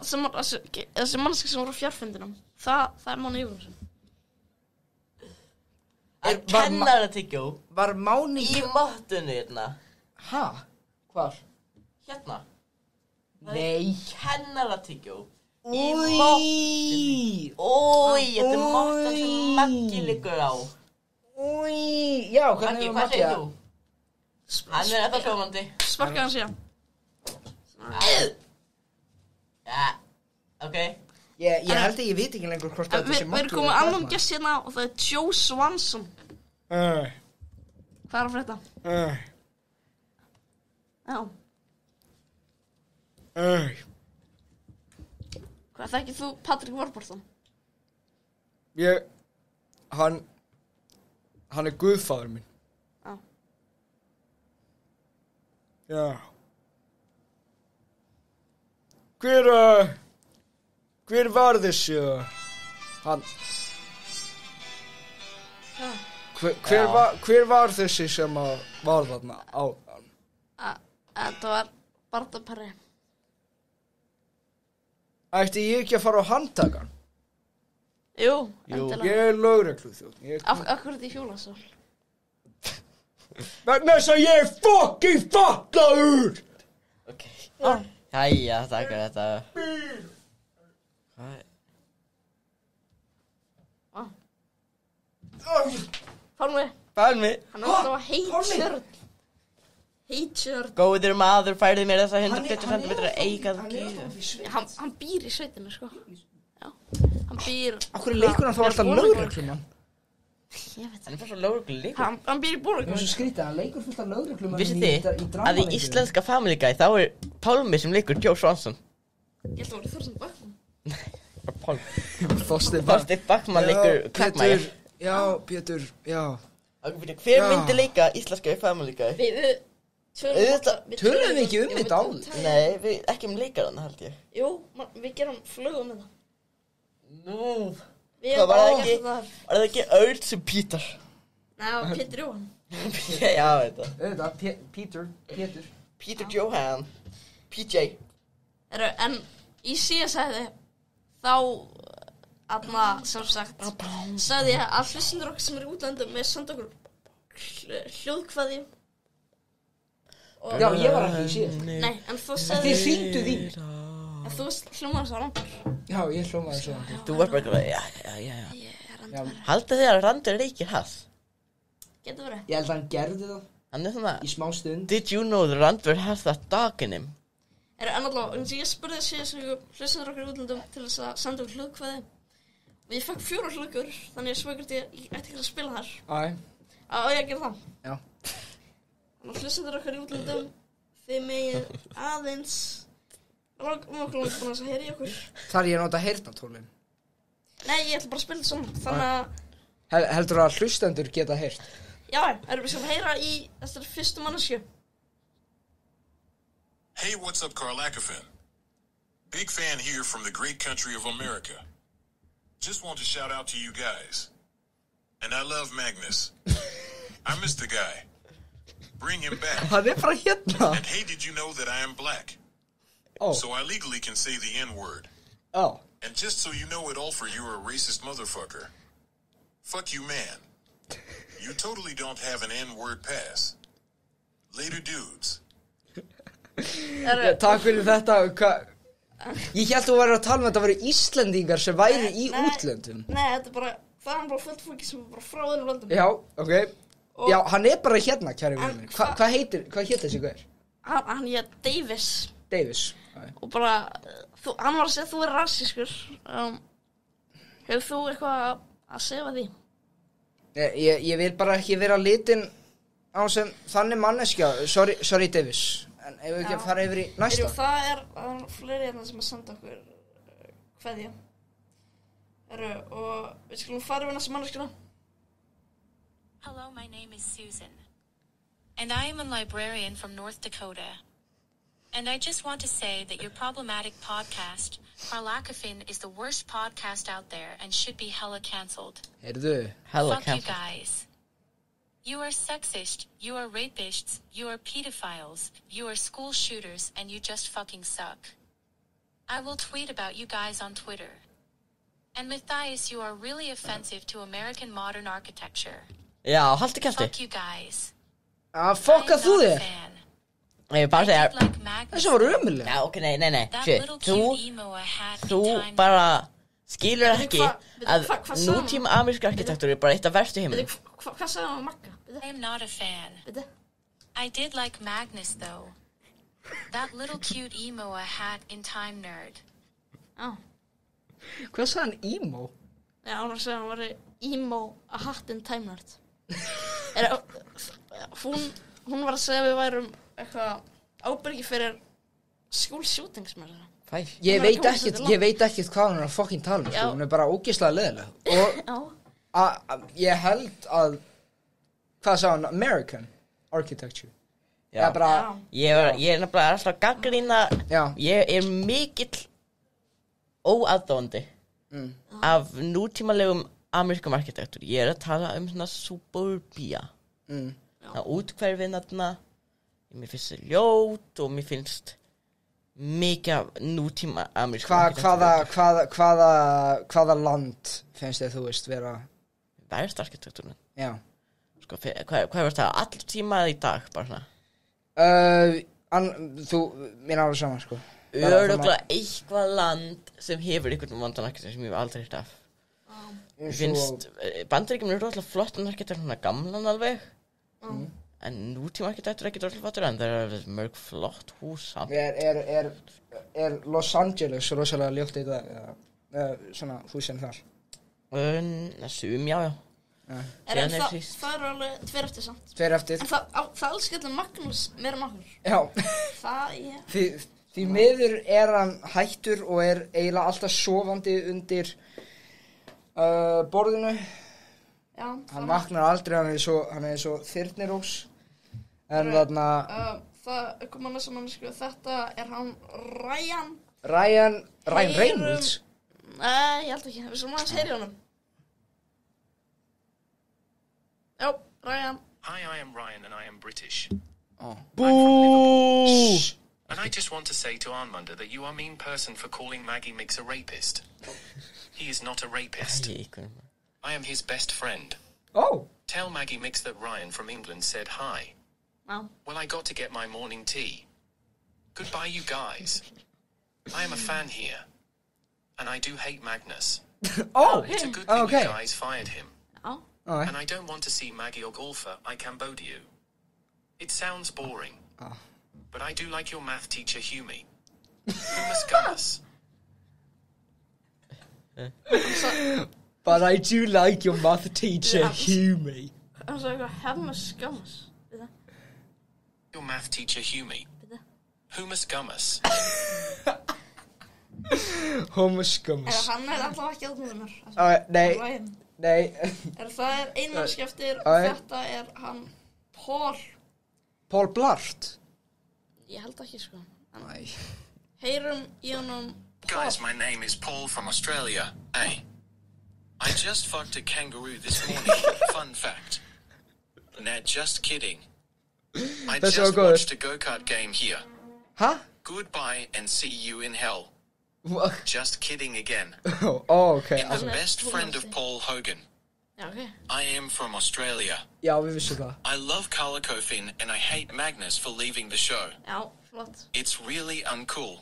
Speaker 1: þessi mannski sem var á fjarfundinum. Það er Máni Jökulsson.
Speaker 3: Að kennaratyggjú
Speaker 2: Var Máni
Speaker 3: í mottunni hérna.
Speaker 2: Ha? Hvar?
Speaker 3: Hérna.
Speaker 2: Nei.
Speaker 3: Kennaratyggjú í
Speaker 2: Új.
Speaker 3: mottunni. Új, þetta er mottan sem Maggi liggur á.
Speaker 2: Új. Já,
Speaker 3: Maggi,
Speaker 2: hvernig
Speaker 3: hvað segir þú? Hann er þetta komandi.
Speaker 1: Sparkaði hann síðan.
Speaker 3: Ja, ok.
Speaker 2: Ég held að ég veit ekki lengur hvort þetta sé
Speaker 1: Við erum komið annan gest hérna og það er Joe Swanson. Hvað er að frétta? Já. Hvað þekkir þú Patrick Warburton?
Speaker 2: Hann er guðfaður minn.
Speaker 1: Já.
Speaker 2: Já. Hver var þessi? Hann... Hver var þessi sem var þarna á hann?
Speaker 1: Þetta var Bardaperri.
Speaker 2: Ætti ég ekki að fara á handtakan?
Speaker 1: Jú,
Speaker 2: Ég
Speaker 1: endilega.
Speaker 2: er lögregluþjónn.
Speaker 1: Af hverju þetta í hjólasól?
Speaker 2: Vegna þess að ég er fucking fatlaður!
Speaker 3: Ok. Jæja, takk fyrir þetta. Hvað?
Speaker 1: Pálmi,
Speaker 3: Pálmi.
Speaker 1: hann er alltaf að heitsjörn. Heitsjörn.
Speaker 3: Góður maður færði mér þessa 140 cm eigað gíðu.
Speaker 1: Hann býr í sveitinu, sko. Já, hann býr...
Speaker 2: Akkur leikur hann þá alltaf lögreglumann?
Speaker 1: Ég veit
Speaker 3: Hann er bara svo lögreglu líka.
Speaker 1: Hann býr í Bólungavík.
Speaker 2: Svo skrítið, hann leikur fullt af lögreglumann
Speaker 3: Vissu þið að í íslenska Family Guy þá er Pálmi sem leikur Joe Swanson.
Speaker 1: Ég held að það var Þorsten Backman.
Speaker 3: Pálmi.
Speaker 2: Þorsteinn
Speaker 3: Backman leikur Quagmire.
Speaker 2: Já, Pétur, já.
Speaker 3: Hver myndi leika íslenska Family Guy?
Speaker 1: Við
Speaker 2: Tölum við ekki þetta áður?
Speaker 3: Nei, ekki leikarana held ég.
Speaker 1: Jú, við gerum flugum með það.
Speaker 3: Nú.
Speaker 1: Við
Speaker 3: Hvað var það
Speaker 1: gert
Speaker 3: ekki? Var það ekki Örn sem Peter?
Speaker 1: Nei, og Pétur Jóhann.
Speaker 3: Já, þetta.
Speaker 2: Pétur.
Speaker 3: Peter Johan. PJ.
Speaker 1: En í síðasæði þá sem sagt sagði ég að hlustendur okkar sem er í útlöndum með senda okkur hljóðkvæði.
Speaker 2: Já, ég var ekki í síðast.
Speaker 1: Nei, en þú
Speaker 2: Þið
Speaker 1: sagði
Speaker 2: hringduð í.
Speaker 1: en þú hljómaði svo rangur.
Speaker 2: Já, ég hljómaði svo.
Speaker 3: Þú var bara eitthvað, já.
Speaker 1: Ég er randur.
Speaker 3: Haldið þið að Randur leikir hass?
Speaker 1: Getur verið.
Speaker 2: Ég held að hann gerði það
Speaker 3: Hann er svona,
Speaker 2: í smá stund.
Speaker 3: did you know that Randur has that dog in him?
Speaker 1: En allavega, eins og ég spurði síðast hlustendur okkar í útlöndum til þess að senda okkur hljóðkvæði. Og ég fekk 4 hljóðkur, þannig ég spökurt ég ætti ekki að spila þar.
Speaker 2: Æ.
Speaker 1: Á ég að gera það.
Speaker 2: Já.
Speaker 1: Þannig að hlustendur okkar í útlöndum, þið megið aðeins okkur langt búin að heyra í okkur.
Speaker 2: Þar ég nota heyrnartólin.
Speaker 1: Nei, ég ætla bara að spila þetta svona. Þannig að,
Speaker 2: Heldur að hlustendur geta heyrt?
Speaker 1: já, erum við sem að heyra í þessari fyrstu manneskju.
Speaker 4: Hey, what's up, Carl Ackerfin? Big fan here from the great country of America. Just want to shout out to you guys. and I love Magnus. I miss the guy. Bring him back.
Speaker 2: Hann bara hérna.
Speaker 4: And hey, did you know that I am black?
Speaker 2: Oh.
Speaker 4: So I legally can say the N-word.
Speaker 2: Oh.
Speaker 4: And just so you know it all for you're a racist motherfucker. Fuck you, man. You totally don't have an N-word pass. Later, dudes.
Speaker 2: Já, takk fyrir þetta. Ég held þú væri að tala um að þetta væri Íslendingar sem væri í útlöndum.
Speaker 1: Nei, þetta bara, það bara fullt fólki sem bara frá öðrum löndum.
Speaker 2: Já, ok. Já, hann bara hérna, kæri vinur minn. Hvað hétt þessi gaur?
Speaker 1: Hann hét Davis.
Speaker 2: Davis.
Speaker 1: Og bara, hann var að segja að þú er rasískur. Hefur þú eitthvað að segja því?
Speaker 2: Ég vil bara ekki vera litin á sem þannig manneskja. Sorry Davis. En ef við ekki að fara yfir í næsta.
Speaker 1: Það er fleiri hérna sem að senda okkur kveðja. Og við skulum fara yfir næsta manneskjuna.
Speaker 5: Hello, my name is Susan, and I am a librarian from North Dakota. And I just want to say that your problematic podcast, Parlakafin, is the worst podcast out there and should be hella cancelled.
Speaker 2: Heyrðu.
Speaker 3: Hella
Speaker 5: Fuck you
Speaker 3: cancelled.
Speaker 5: guys. You are sexist, you are rapists, you are pedophiles, you are school shooters, and you just fucking suck. I will tweet about you guys on Twitter. And Matthias, you are really offensive to American modern architecture.
Speaker 3: Já, haltu kjafti.
Speaker 5: Fuck you guys.
Speaker 2: Fokka þú þér.
Speaker 3: Ég bara segja.
Speaker 2: Þessi var ömurleg.
Speaker 3: Já, ok, nei. Þú bara skilur ekki að nútíma amerísku arkitektur er bara eitt af verstu heiminum.
Speaker 1: Hvað sagði hann Magga?
Speaker 5: I am not a fan. I did like Magnus though. That little cute emo I had in Time Nerd.
Speaker 2: Hvað sagði hann emo?
Speaker 1: Já, hann var að segja að hann var emo a hat in Time Nerd. Hún var að segja að við værum eitthvað ábyrgi fyrir school shootings með það.
Speaker 2: Ég veit ekkert hvað hún er að fucking tala um, sko. Hún er bara ógeðslega leiðileg. Og ég held að, hvað sagði hann, American architecture.
Speaker 3: Já. Ég er nefnilega alltaf að gagnrýna, ég er mikill óaðdáandi af nútímalegum amerískum arkitektur. Ég er að tala um svona suburbia. Það útkverfin þarna. Mér finnst það ljót og mér finnst mikið af nútíma amerískum arkitektur. Hvaða land finnst þið þú veist vera? Verst arkitektúrin.
Speaker 2: Já.
Speaker 3: Sko, hvað verður það? All tíma eða í dag, bara svona?
Speaker 2: Þú, mér alveg saman, sko.
Speaker 3: Örugglega eitthvað land sem hefur einhvern vandan arkitektur sem ég hef aldrei heyrt af. Mér finnst, Bandaríkjum eru alltaf flottan arkitektur, svona gamlan alveg. En nútíma arkitektur ekki alltaf fattur, en það eru mörg flott hús samt.
Speaker 2: Er Los Angeles rosalega ljótt í dag, svona húsin þar?
Speaker 3: Sum, já.
Speaker 1: Það eru alveg 2 eftir samt.
Speaker 2: 2 eftir.
Speaker 1: En það elskar allir Magnús meira en okkur.
Speaker 2: Já. Því miður er hann hættur og er eiginlega alltaf sofandi undir borðinu. Já. Hann vaknar aldrei, hann er svo þyrnirós. En þarna...
Speaker 1: Það kom annars að mannsku, þetta er hann
Speaker 2: Ryan Reynolds?
Speaker 1: Ég held ekki, við skulum aðeins heyri honum. Já, Ryan.
Speaker 6: Hi, I am Ryan and I am British.
Speaker 3: Boo!
Speaker 6: And I just want to say to Armanda that you are a mean person for calling Maggie Mix a rapist. He is not a rapist. I am his best friend.
Speaker 2: Oh.
Speaker 6: Tell Maggie Mix that Ryan from England said hi.
Speaker 1: Oh.
Speaker 6: Well, I got to get my morning tea. Goodbye, you guys. I am a fan here. And I do hate Magnus. It's a good thing you guys fired him.
Speaker 1: Oh.
Speaker 6: And I don't want to see Maggie or Golfer I Cambodia. It sounds boring. But I do like your math teacher, Humie. Humus Gummus.
Speaker 2: But I do like your math teacher, Humie.
Speaker 1: I'm sorry, Humus Gummus.
Speaker 6: Your math teacher, Humie. Humus Gummus.
Speaker 2: Humus Gummus.
Speaker 1: Hann alltaf ekki átt með mér.
Speaker 2: Nei.
Speaker 1: Það er einmannski eftir, þetta er hann
Speaker 2: Paul Blart?
Speaker 1: Ég held ekki, sko.
Speaker 2: Nei.
Speaker 1: Heyrum í honum
Speaker 6: Guys, my name is Paul from Australia. Hey. I just fucked a kangaroo this morning. Fun fact. Nah, just kidding. I
Speaker 2: That's
Speaker 6: just
Speaker 2: all good.
Speaker 6: watched a go-kart game here.
Speaker 2: Huh?
Speaker 6: Goodbye and see you in hell.
Speaker 2: What?
Speaker 6: Just kidding again.
Speaker 2: Okay.
Speaker 6: I'm the best friend of Paul Hogan.
Speaker 1: Já, ok.
Speaker 6: I am from Australia.
Speaker 2: Já, við vissum það.
Speaker 6: I love Carla Coffin and I hate Magnus for leaving the show.
Speaker 1: Já, flott.
Speaker 6: It's really uncool.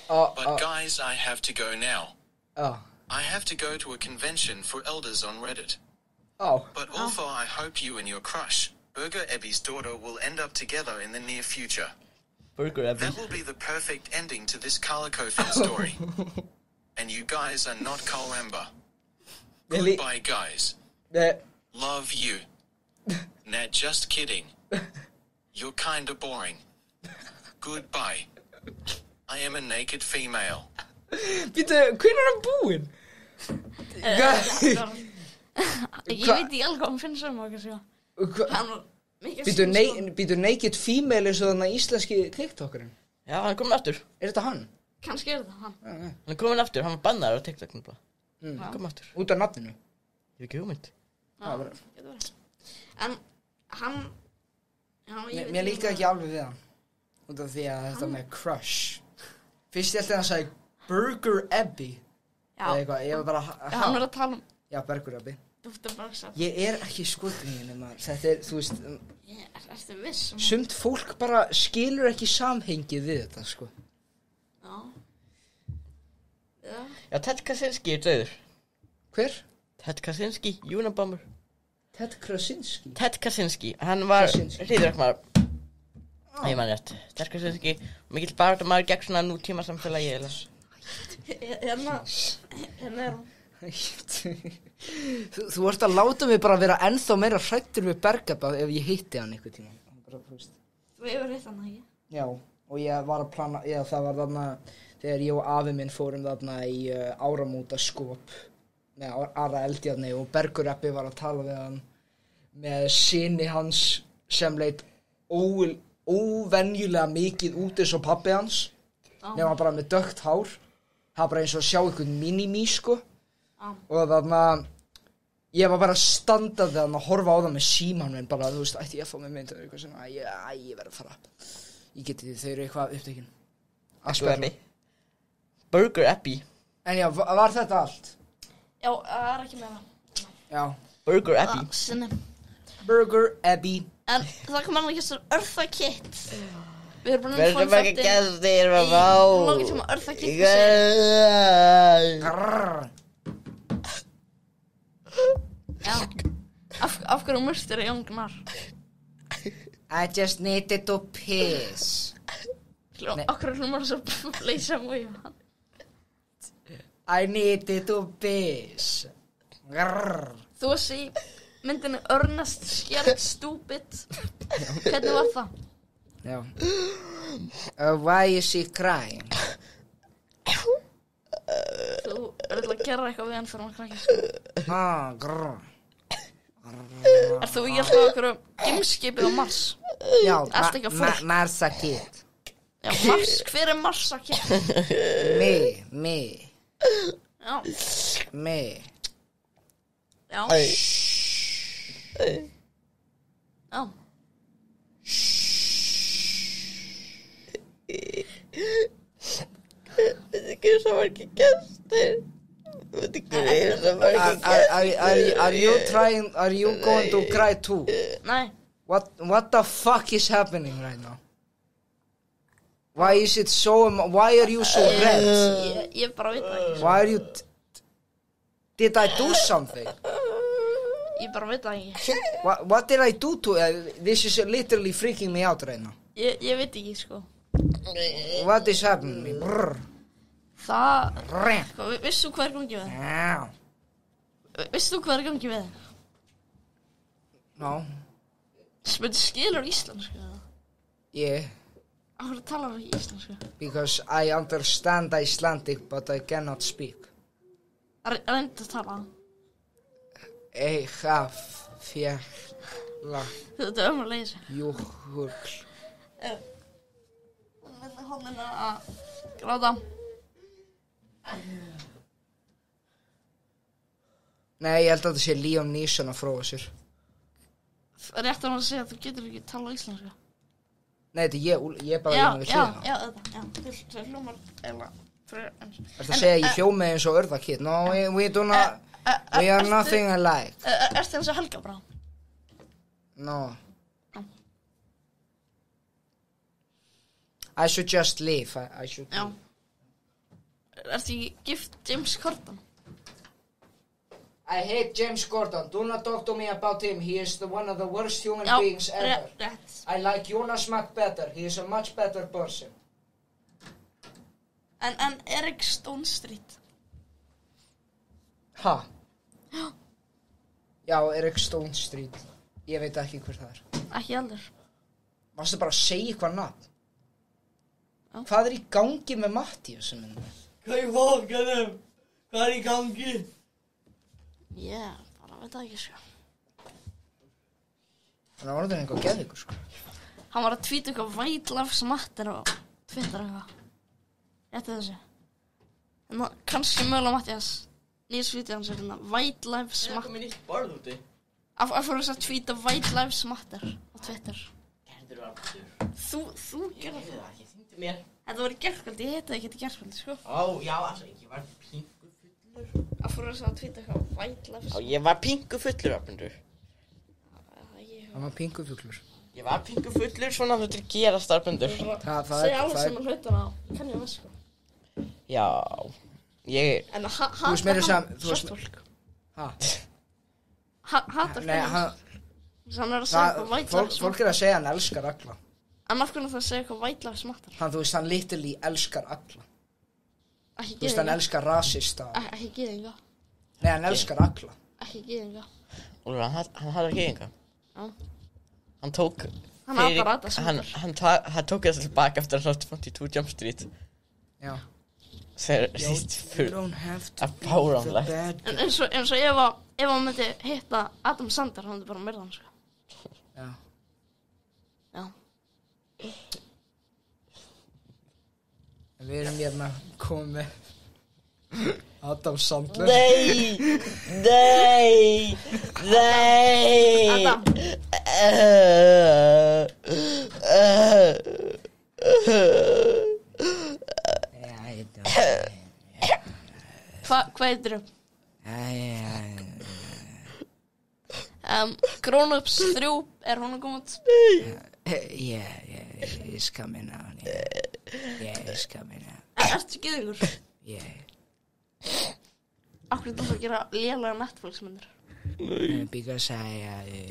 Speaker 2: But
Speaker 6: But guys, I have to go now.
Speaker 2: Oh.
Speaker 6: I have to go to a convention for elders on Reddit.
Speaker 2: Oh.
Speaker 6: But also, I hope you and your crush, Burger Ebby's daughter, will end up together in the near future.
Speaker 3: Burger Ebby.
Speaker 6: That will be the perfect ending to this Carla Coffin story. And you guys are not Colramba.
Speaker 2: Really?
Speaker 6: Goodbye, guys. Love you. Nah, just kidding. You're kinda boring. Goodbye. I am a naked female.
Speaker 2: Býtu, hvernig hann búinn?
Speaker 1: Ég veit ekki alveg hvað hann finnst okkur, sko. Hann var mikið
Speaker 2: Býtu naked female eins og þannig íslenski TikTokurinn?
Speaker 3: Já, hann er komin aftur.
Speaker 2: Þetta hann?
Speaker 1: Kannski þetta hann.
Speaker 3: Hann er komin aftur, hann var bannaður á TikTok nefnilega. Hann kom aftur.
Speaker 2: Út af nafninu?
Speaker 3: Ég hef ekki hugmynd.
Speaker 1: Já, getur verið. En hann... Já, ég veit
Speaker 2: Mér líka ekki alveg við hann. Út af því að þetta með crush. Fyrst ég held að hann sagði Burger Ebby.
Speaker 1: Já.
Speaker 2: Eða eitthvað, ég var bara...
Speaker 1: Hann var að tala
Speaker 2: Já, Burger Ebby.
Speaker 1: Dr. Barksar.
Speaker 2: Ég ekki skotin í henni, þetta þú veist...
Speaker 1: Ertu viss?
Speaker 2: Sumt fólk bara skilur ekki samhengið við þetta, sko.
Speaker 1: Já.
Speaker 3: Já, Ted Kaczynski er döður.
Speaker 2: Hver?
Speaker 3: Ted Kaczynski, Unabomber.
Speaker 2: Ted Krasinski?
Speaker 3: Ted Kaczynski, hann var
Speaker 2: Krasinski.
Speaker 3: hríðurökkmaður. Ég man rétt. Ted Kaczynski, mikill baráttumaður gegn svona nútíma samfélagi.
Speaker 1: Hérna er hann.
Speaker 2: Þú ert að láta mig bara vera ennþá meira hrættur við Bergabba ef ég hitti hann einhvern tíma.
Speaker 1: Þú hefur hitt hann, ekki?
Speaker 2: Já, og ég var að plana, það var þarna þegar ég og afi minn fórum þarna í áramótaskop með Ara Eldjarni og Bergur Ebbi var að tala við hann með syni hans sem leit óvenjulega mikið út eins og pabbi hans nema bara með dökkt hár. Það var bara eins og að sjá einhvern mini-mí, sko. Og þarna ég var bara að standa þarna að horfa á það með símann minn bara, þú veist, ætti ég að fá mig mynd eða eitthvað svona, ég verð að fara. Ég geti því, þau eru eitthvað upptekinn.
Speaker 3: Burger Ebby.
Speaker 2: En já, var þetta allt?
Speaker 1: Já, það er ekki meira.
Speaker 2: Já.
Speaker 3: Burger Ebby.
Speaker 1: Sinni.
Speaker 2: Burger Ebby.
Speaker 1: En það kom hann ekki svo Eartha Kitt. Við erum búin að
Speaker 3: Verðum ekki gestir að fá.
Speaker 1: Í langi tíma Eartha Kitt. Já. Af hverju myrtir Jón Gnarr?
Speaker 2: I just needed to piss.
Speaker 1: Af hverju hlumar svo leysa múi hann?
Speaker 2: I needed to piss.
Speaker 1: Þú varst í myndinu Ernest Scared Stupid. Hvernig var það?
Speaker 2: Já. Why is he crying?
Speaker 1: Þú verður að gera eitthvað við hann fyrir hann krakki, sko.
Speaker 2: Grrr.
Speaker 1: Er þú í alltaf okkur geimskipið á Mars?
Speaker 2: Já,
Speaker 1: Ertu ekki að fólk?
Speaker 2: Marsa Kid.
Speaker 1: Já, Mars, hver er Mars að kippa?
Speaker 2: Me.
Speaker 1: Já.
Speaker 2: Me.
Speaker 1: Já. Já.
Speaker 3: Veit ekki svo margir gestir. Veit ekki svo margir gestir.
Speaker 2: Are you going to cry too?
Speaker 1: Nei.
Speaker 2: What the fuck is happening right now? Why is it so, why are you so red?
Speaker 1: Ég bara veit það ekki.
Speaker 2: Why are you, did I do something?
Speaker 1: Ég bara veit það ekki.
Speaker 2: What did I do to, this is literally freaking me out right now.
Speaker 1: Ég veit ekki, sko.
Speaker 2: What is happening? Brrr.
Speaker 1: Það, vissu hvað er gangi við það?
Speaker 2: Já.
Speaker 1: Vissu hvað er gangi við það?
Speaker 2: No.
Speaker 1: Spyrir skilur íslensku?
Speaker 2: Yeah.
Speaker 1: Af hverju talar þú íslensku?
Speaker 2: Because I understand Icelandic but I cannot speak.
Speaker 1: Reyndu að tala.
Speaker 2: Eiga fjalla
Speaker 1: Þetta er að leysa.
Speaker 2: júgul.
Speaker 1: Hún vil hóðina að gráta.
Speaker 2: Nei, ég held að þetta sé Liam Neeson að fróa sér.
Speaker 1: Rétt að segja að þú getur ekki tala íslensku.
Speaker 2: Nei, þetta ég bara
Speaker 1: Já,
Speaker 2: við hliðina.
Speaker 1: það hljómar eiginlega fyrir eins.
Speaker 2: Ertu að segja að ég hljómi eins og Urðakid? No, we do not, we are nothing alike.
Speaker 1: Ertu eins og Helga Brá?
Speaker 2: No. I should just leave, I should
Speaker 1: Já.
Speaker 2: leave.
Speaker 1: Ertu ekki gift James Corden?
Speaker 2: I hate James Corden. Do not talk to me about him. He is one of the worst human beings ever.
Speaker 1: Rétt.
Speaker 2: I like Jonas Mack better. He is a much better person.
Speaker 1: En Eric Stone Street?
Speaker 2: Ha? Já, Eric Stone Street. Ég veit ekki hver það er.
Speaker 1: Ekki aldur.
Speaker 2: Varstu bara að segja eitthvað nafn?
Speaker 1: Já.
Speaker 2: Hvað er í gangi með Mattías?
Speaker 3: Hvað er fólkanum? Hvað er í gangi?
Speaker 1: Ég bara veit það ekki, sko.
Speaker 2: Þannig var þetta einhvað geðvíkur, sko.
Speaker 1: Hann var að tvíta eitthvað White Lives Matter á Twitter eitthvað. Rétti þessu. En kannski mögulega Mattías. Nýjusvítið hans er hérna White Lives Matter.
Speaker 3: Það komið nýtt borð úti.
Speaker 1: Af fór þess að tvíta White Lives Matter á Twitter.
Speaker 3: Gerður aftur.
Speaker 1: Þú gerði það.
Speaker 3: Ég þýndi mér.
Speaker 1: Þetta var í gerðkvöldi, ég heita ekki í gerðkvöldi, sko.
Speaker 3: Já, altså, ég var pingu fullur.
Speaker 1: Af fór þess að tvíta eitthvað White Lives Matter.
Speaker 3: Ég var pingu fullur, Arnaldur.
Speaker 2: Hann var pingufuglur.
Speaker 3: Ég var pingu fullur, svona hlutir gerast, Arnaldur.
Speaker 1: Segja alveg sem að hlutana kann ég veist, sko.
Speaker 3: Já, ég...
Speaker 1: En
Speaker 2: Þú veist meira sem...
Speaker 1: svartfólk.
Speaker 2: Ha?
Speaker 1: Hatar
Speaker 2: Nei,
Speaker 1: hann er að segja eitthvað White Lives
Speaker 2: fólk er að segja hann elskar alla.
Speaker 1: En af hvernig það að segja eitthvað White Lives Matter?
Speaker 2: Þú veist, hann literally elskar alla.
Speaker 1: Ekki
Speaker 2: Þú veist, hann elskar rasista.
Speaker 1: Ekki gyðinga.
Speaker 2: Nei, hann elskar alla.
Speaker 1: Ekki gyðinga.
Speaker 3: Úlfur, hann hafði gyðinga.
Speaker 1: Já.
Speaker 3: Hann tók...
Speaker 1: Hann hatar alla sem
Speaker 3: hann tók þess tilbaka eftir að hlátt 22 Jump Street.
Speaker 2: Já.
Speaker 3: Þegar síst fyrir að fáránlegt.
Speaker 1: En eins og ef hann myndi hitta Adam Sandler, hann myndi bara myrða hann, sko.
Speaker 2: Já.
Speaker 1: Já.
Speaker 2: Við erum hérna komið með Adam Sandler.
Speaker 3: Nei!
Speaker 1: Adam. Hvað heitir þú? Grown Ups 3, hún að koma út?
Speaker 2: Yeah, it's coming out. Yeah, it's coming out.
Speaker 1: Ertu gyðingur?
Speaker 2: Yeah.
Speaker 1: Af hverju þú að gera lélega Netflix myndir?
Speaker 2: Because I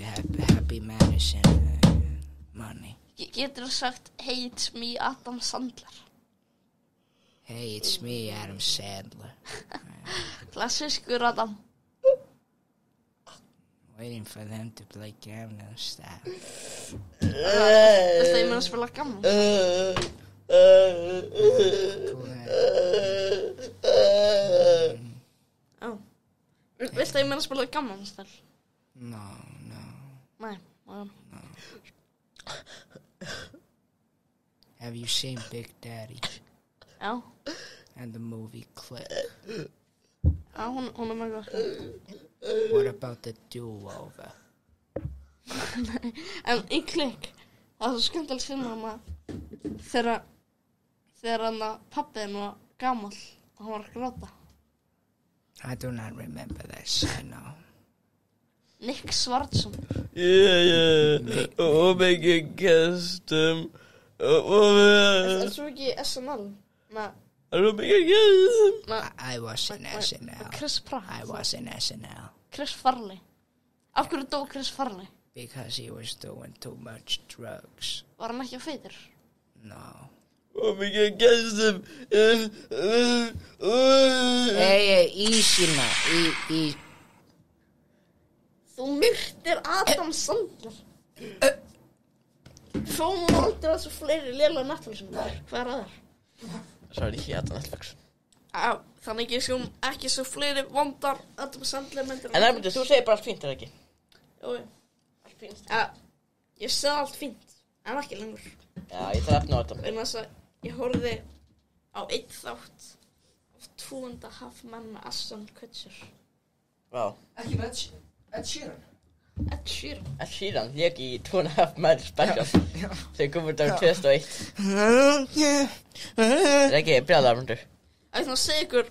Speaker 2: have happy medicine money.
Speaker 1: Getur þú sagt, hey, it's me, Adam Sandler?
Speaker 2: Hey, it's me, Adam Sandler.
Speaker 1: Klassiskur Adam.
Speaker 2: Waiting for them to play Gangnam Style.
Speaker 1: Viltu að ég meina að spila gaman? Viltu að ég meina að spila gaman stæl?
Speaker 2: No.
Speaker 1: Nei,
Speaker 2: Have you seen Big Daddy?
Speaker 1: Já.
Speaker 2: And the movie Click?
Speaker 1: Já, hún er mjög góð.
Speaker 2: What about the do-over?
Speaker 1: Nei, en í Click, það er svo skemmtilega sinna hann þegar hann að pabbiðin var gamall og hann var að gráta.
Speaker 2: I do not remember that shit, no.
Speaker 1: Nick Swardsson.
Speaker 3: Yeah. Omega Custom.
Speaker 1: Er þú ekki SNL?
Speaker 3: Omega Custom.
Speaker 2: I was in SNL.
Speaker 1: Chris Pratt.
Speaker 2: I was in SNL.
Speaker 1: Chris Farley. Af hverju dó Chris Farley?
Speaker 2: Because he was doing too much drugs.
Speaker 1: Var hann ekki á feitur?
Speaker 2: No.
Speaker 3: Omega Custom.
Speaker 2: Hey, easy now.
Speaker 1: Þú myrtir Adam Sandler. Fóum aldrei að þessu fleiri lélega Netflix myndir. Hvað er að þér?
Speaker 3: Svo er ekki þetta Netflix.
Speaker 1: Þannig ekki svo fleiri vondar Adam Sandler myndir.
Speaker 3: En þú segir bara allt fínt, er það ekki?
Speaker 1: Jú. Allt fínt. Ég segi allt fínt, en ekki lengur.
Speaker 3: Já, ég þarf eftir á þetta.
Speaker 1: Vegna þess að ég horfði á einn þátt af 2.5 menn með Ashton Kutcher.
Speaker 3: Vá.
Speaker 2: Ekki með Ed Sheeran.
Speaker 1: Ed Sheeran.
Speaker 3: Ed Sheeran lék í 2.5 Men Special sem kom út árið 2001. Það er ekki brjálæðarmundur.
Speaker 1: Ég ætla að segja ykkur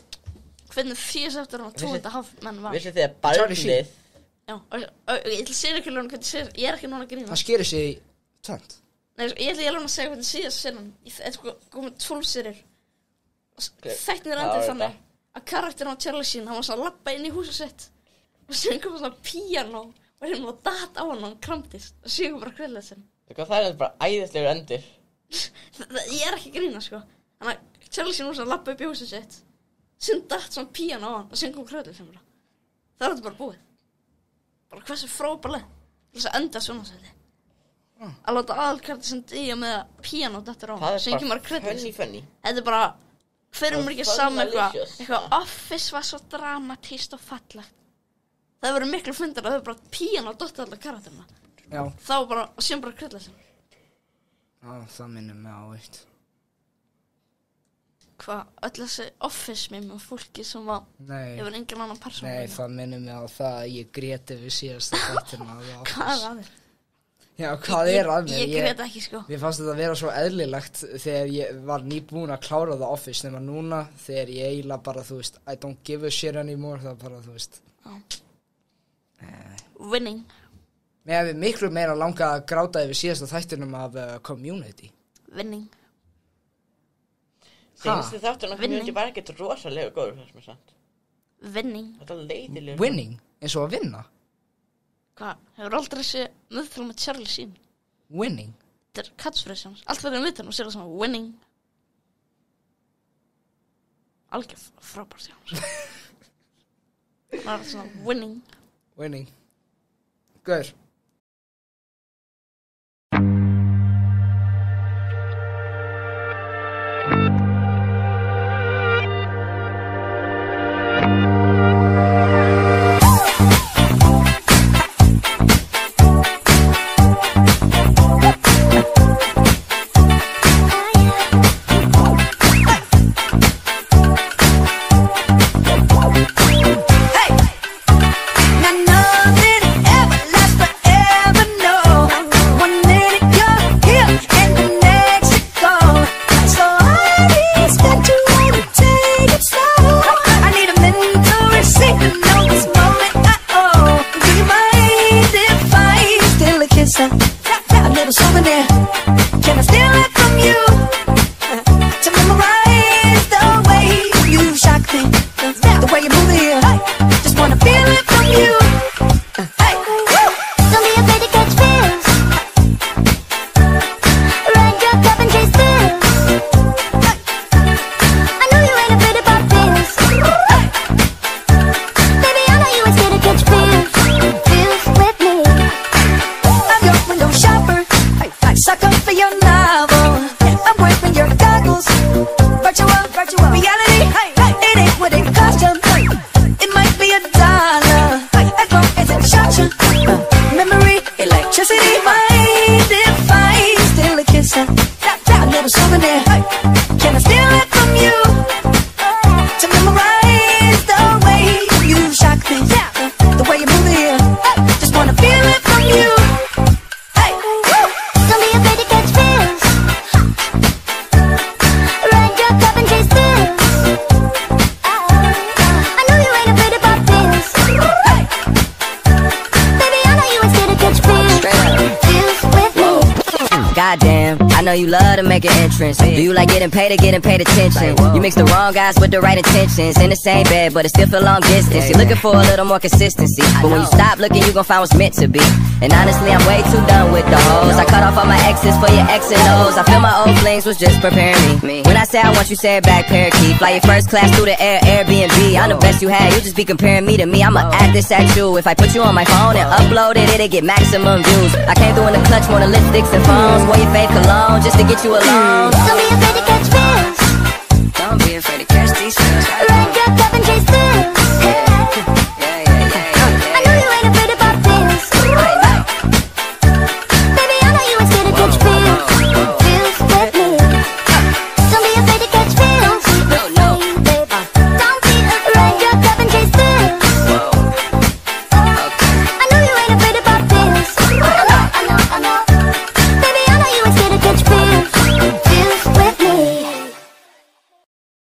Speaker 1: hvernig þýðis eftir hann 2.5 menn var.
Speaker 3: Vissu þið að barnið...
Speaker 1: Já, ég ætla að segja ykkur hvernig ég er ekki núna að grína.
Speaker 2: Hann skerir sig í tvönd.
Speaker 1: Nei, ég ætla að segja hvernig síðast sinna. Þetta er komið 12 serir. Þættin endið þannig að karakterinn á Charlie Sheen, hann var svona að labba inn í húsið sitt og síðan kom svona píanó og hérna var dat á hann og hann kramtist og síðan bara kvillið sinn.
Speaker 3: Það er bara æðislegur endir.
Speaker 1: Ég er ekki að grína, sko. Þannig að Charlie Sheen var svona að labba upp í húsið sitt, síðan dat svona píanó á hann og síðan kom kvillið sinn bara. Það var þetta bara búið. Bara hversu frábærlega þess að enda svona sæti. Að láta aðalkarti sem dýja með að píanó dattur á hann.
Speaker 3: Það er bara funny.
Speaker 1: Þetta er bara, hverjum ekki saman eitthvað Office var svo dramatíst og fallegt. Það verður miklu fundar að þau bara píanó dottir allar karakterina.
Speaker 2: Já.
Speaker 1: Þá bara, og síðan bara krydda sem.
Speaker 2: Já, það minnir mig á eitt.
Speaker 1: Hvað, öll þessi Office-mím og fólki sem var yfir engin annan persónu.
Speaker 2: Nei, það minnir mig á það að ég gréti við síðasta þættina.
Speaker 1: Hvað er að þér?
Speaker 2: Já, hvað er að mér?
Speaker 1: Ég grét ekki, sko.
Speaker 2: Mér fannst þetta að vera svo eðlilegt þegar ég var nýbúin að klára The Office, nema núna þegar ég eiginlega bara, þú veist, I don't give a shit anymore, það bara, þú veist.
Speaker 1: Winning.
Speaker 2: Mér hefði miklu meira langað að gráta yfir síðasta þættinum af Community.
Speaker 1: Winning.
Speaker 3: Sýnstu þátturinn að Community var ekkert rosalega góður, þess með sant.
Speaker 1: Winning.
Speaker 3: Þetta er leiðilegur.
Speaker 2: Winning? Eins og að vinna?
Speaker 1: Hvað? Hefur aldrei sé meðfram með Charlie Sheen?
Speaker 2: Winning?
Speaker 1: Þetta er catchphrase hans. Allt verður viðtan og sér það svona winning. Algjör frábært hjá hans. Það er svona winning.
Speaker 2: Winning. Gaur.
Speaker 7: know you love to make an entrance. Do you like getting paid attention? You mix the wrong guys with the right intentions. In the same bed, but it still feel long distance. You're looking for a little more consistency, but when you stop looking, you gon' find what's meant to be. And honestly, I'm way too done with the hoes. I cut off all my exes for your X and O's. I feel my old flings was just preparing me. When I say I want you, say it back, parakeet. Fly your first class through the air, Airbnb. I'm the best you had, you just be comparing me to me. I'ma add this at you. If I put you on my phone and upload it, it'll get maximum views. I came through in the clutch, more than lipsticks and phones. Wore your fake cologne just to get you alone.
Speaker 8: Don't be afraid to catch fish.
Speaker 7: Don't be afraid to catch these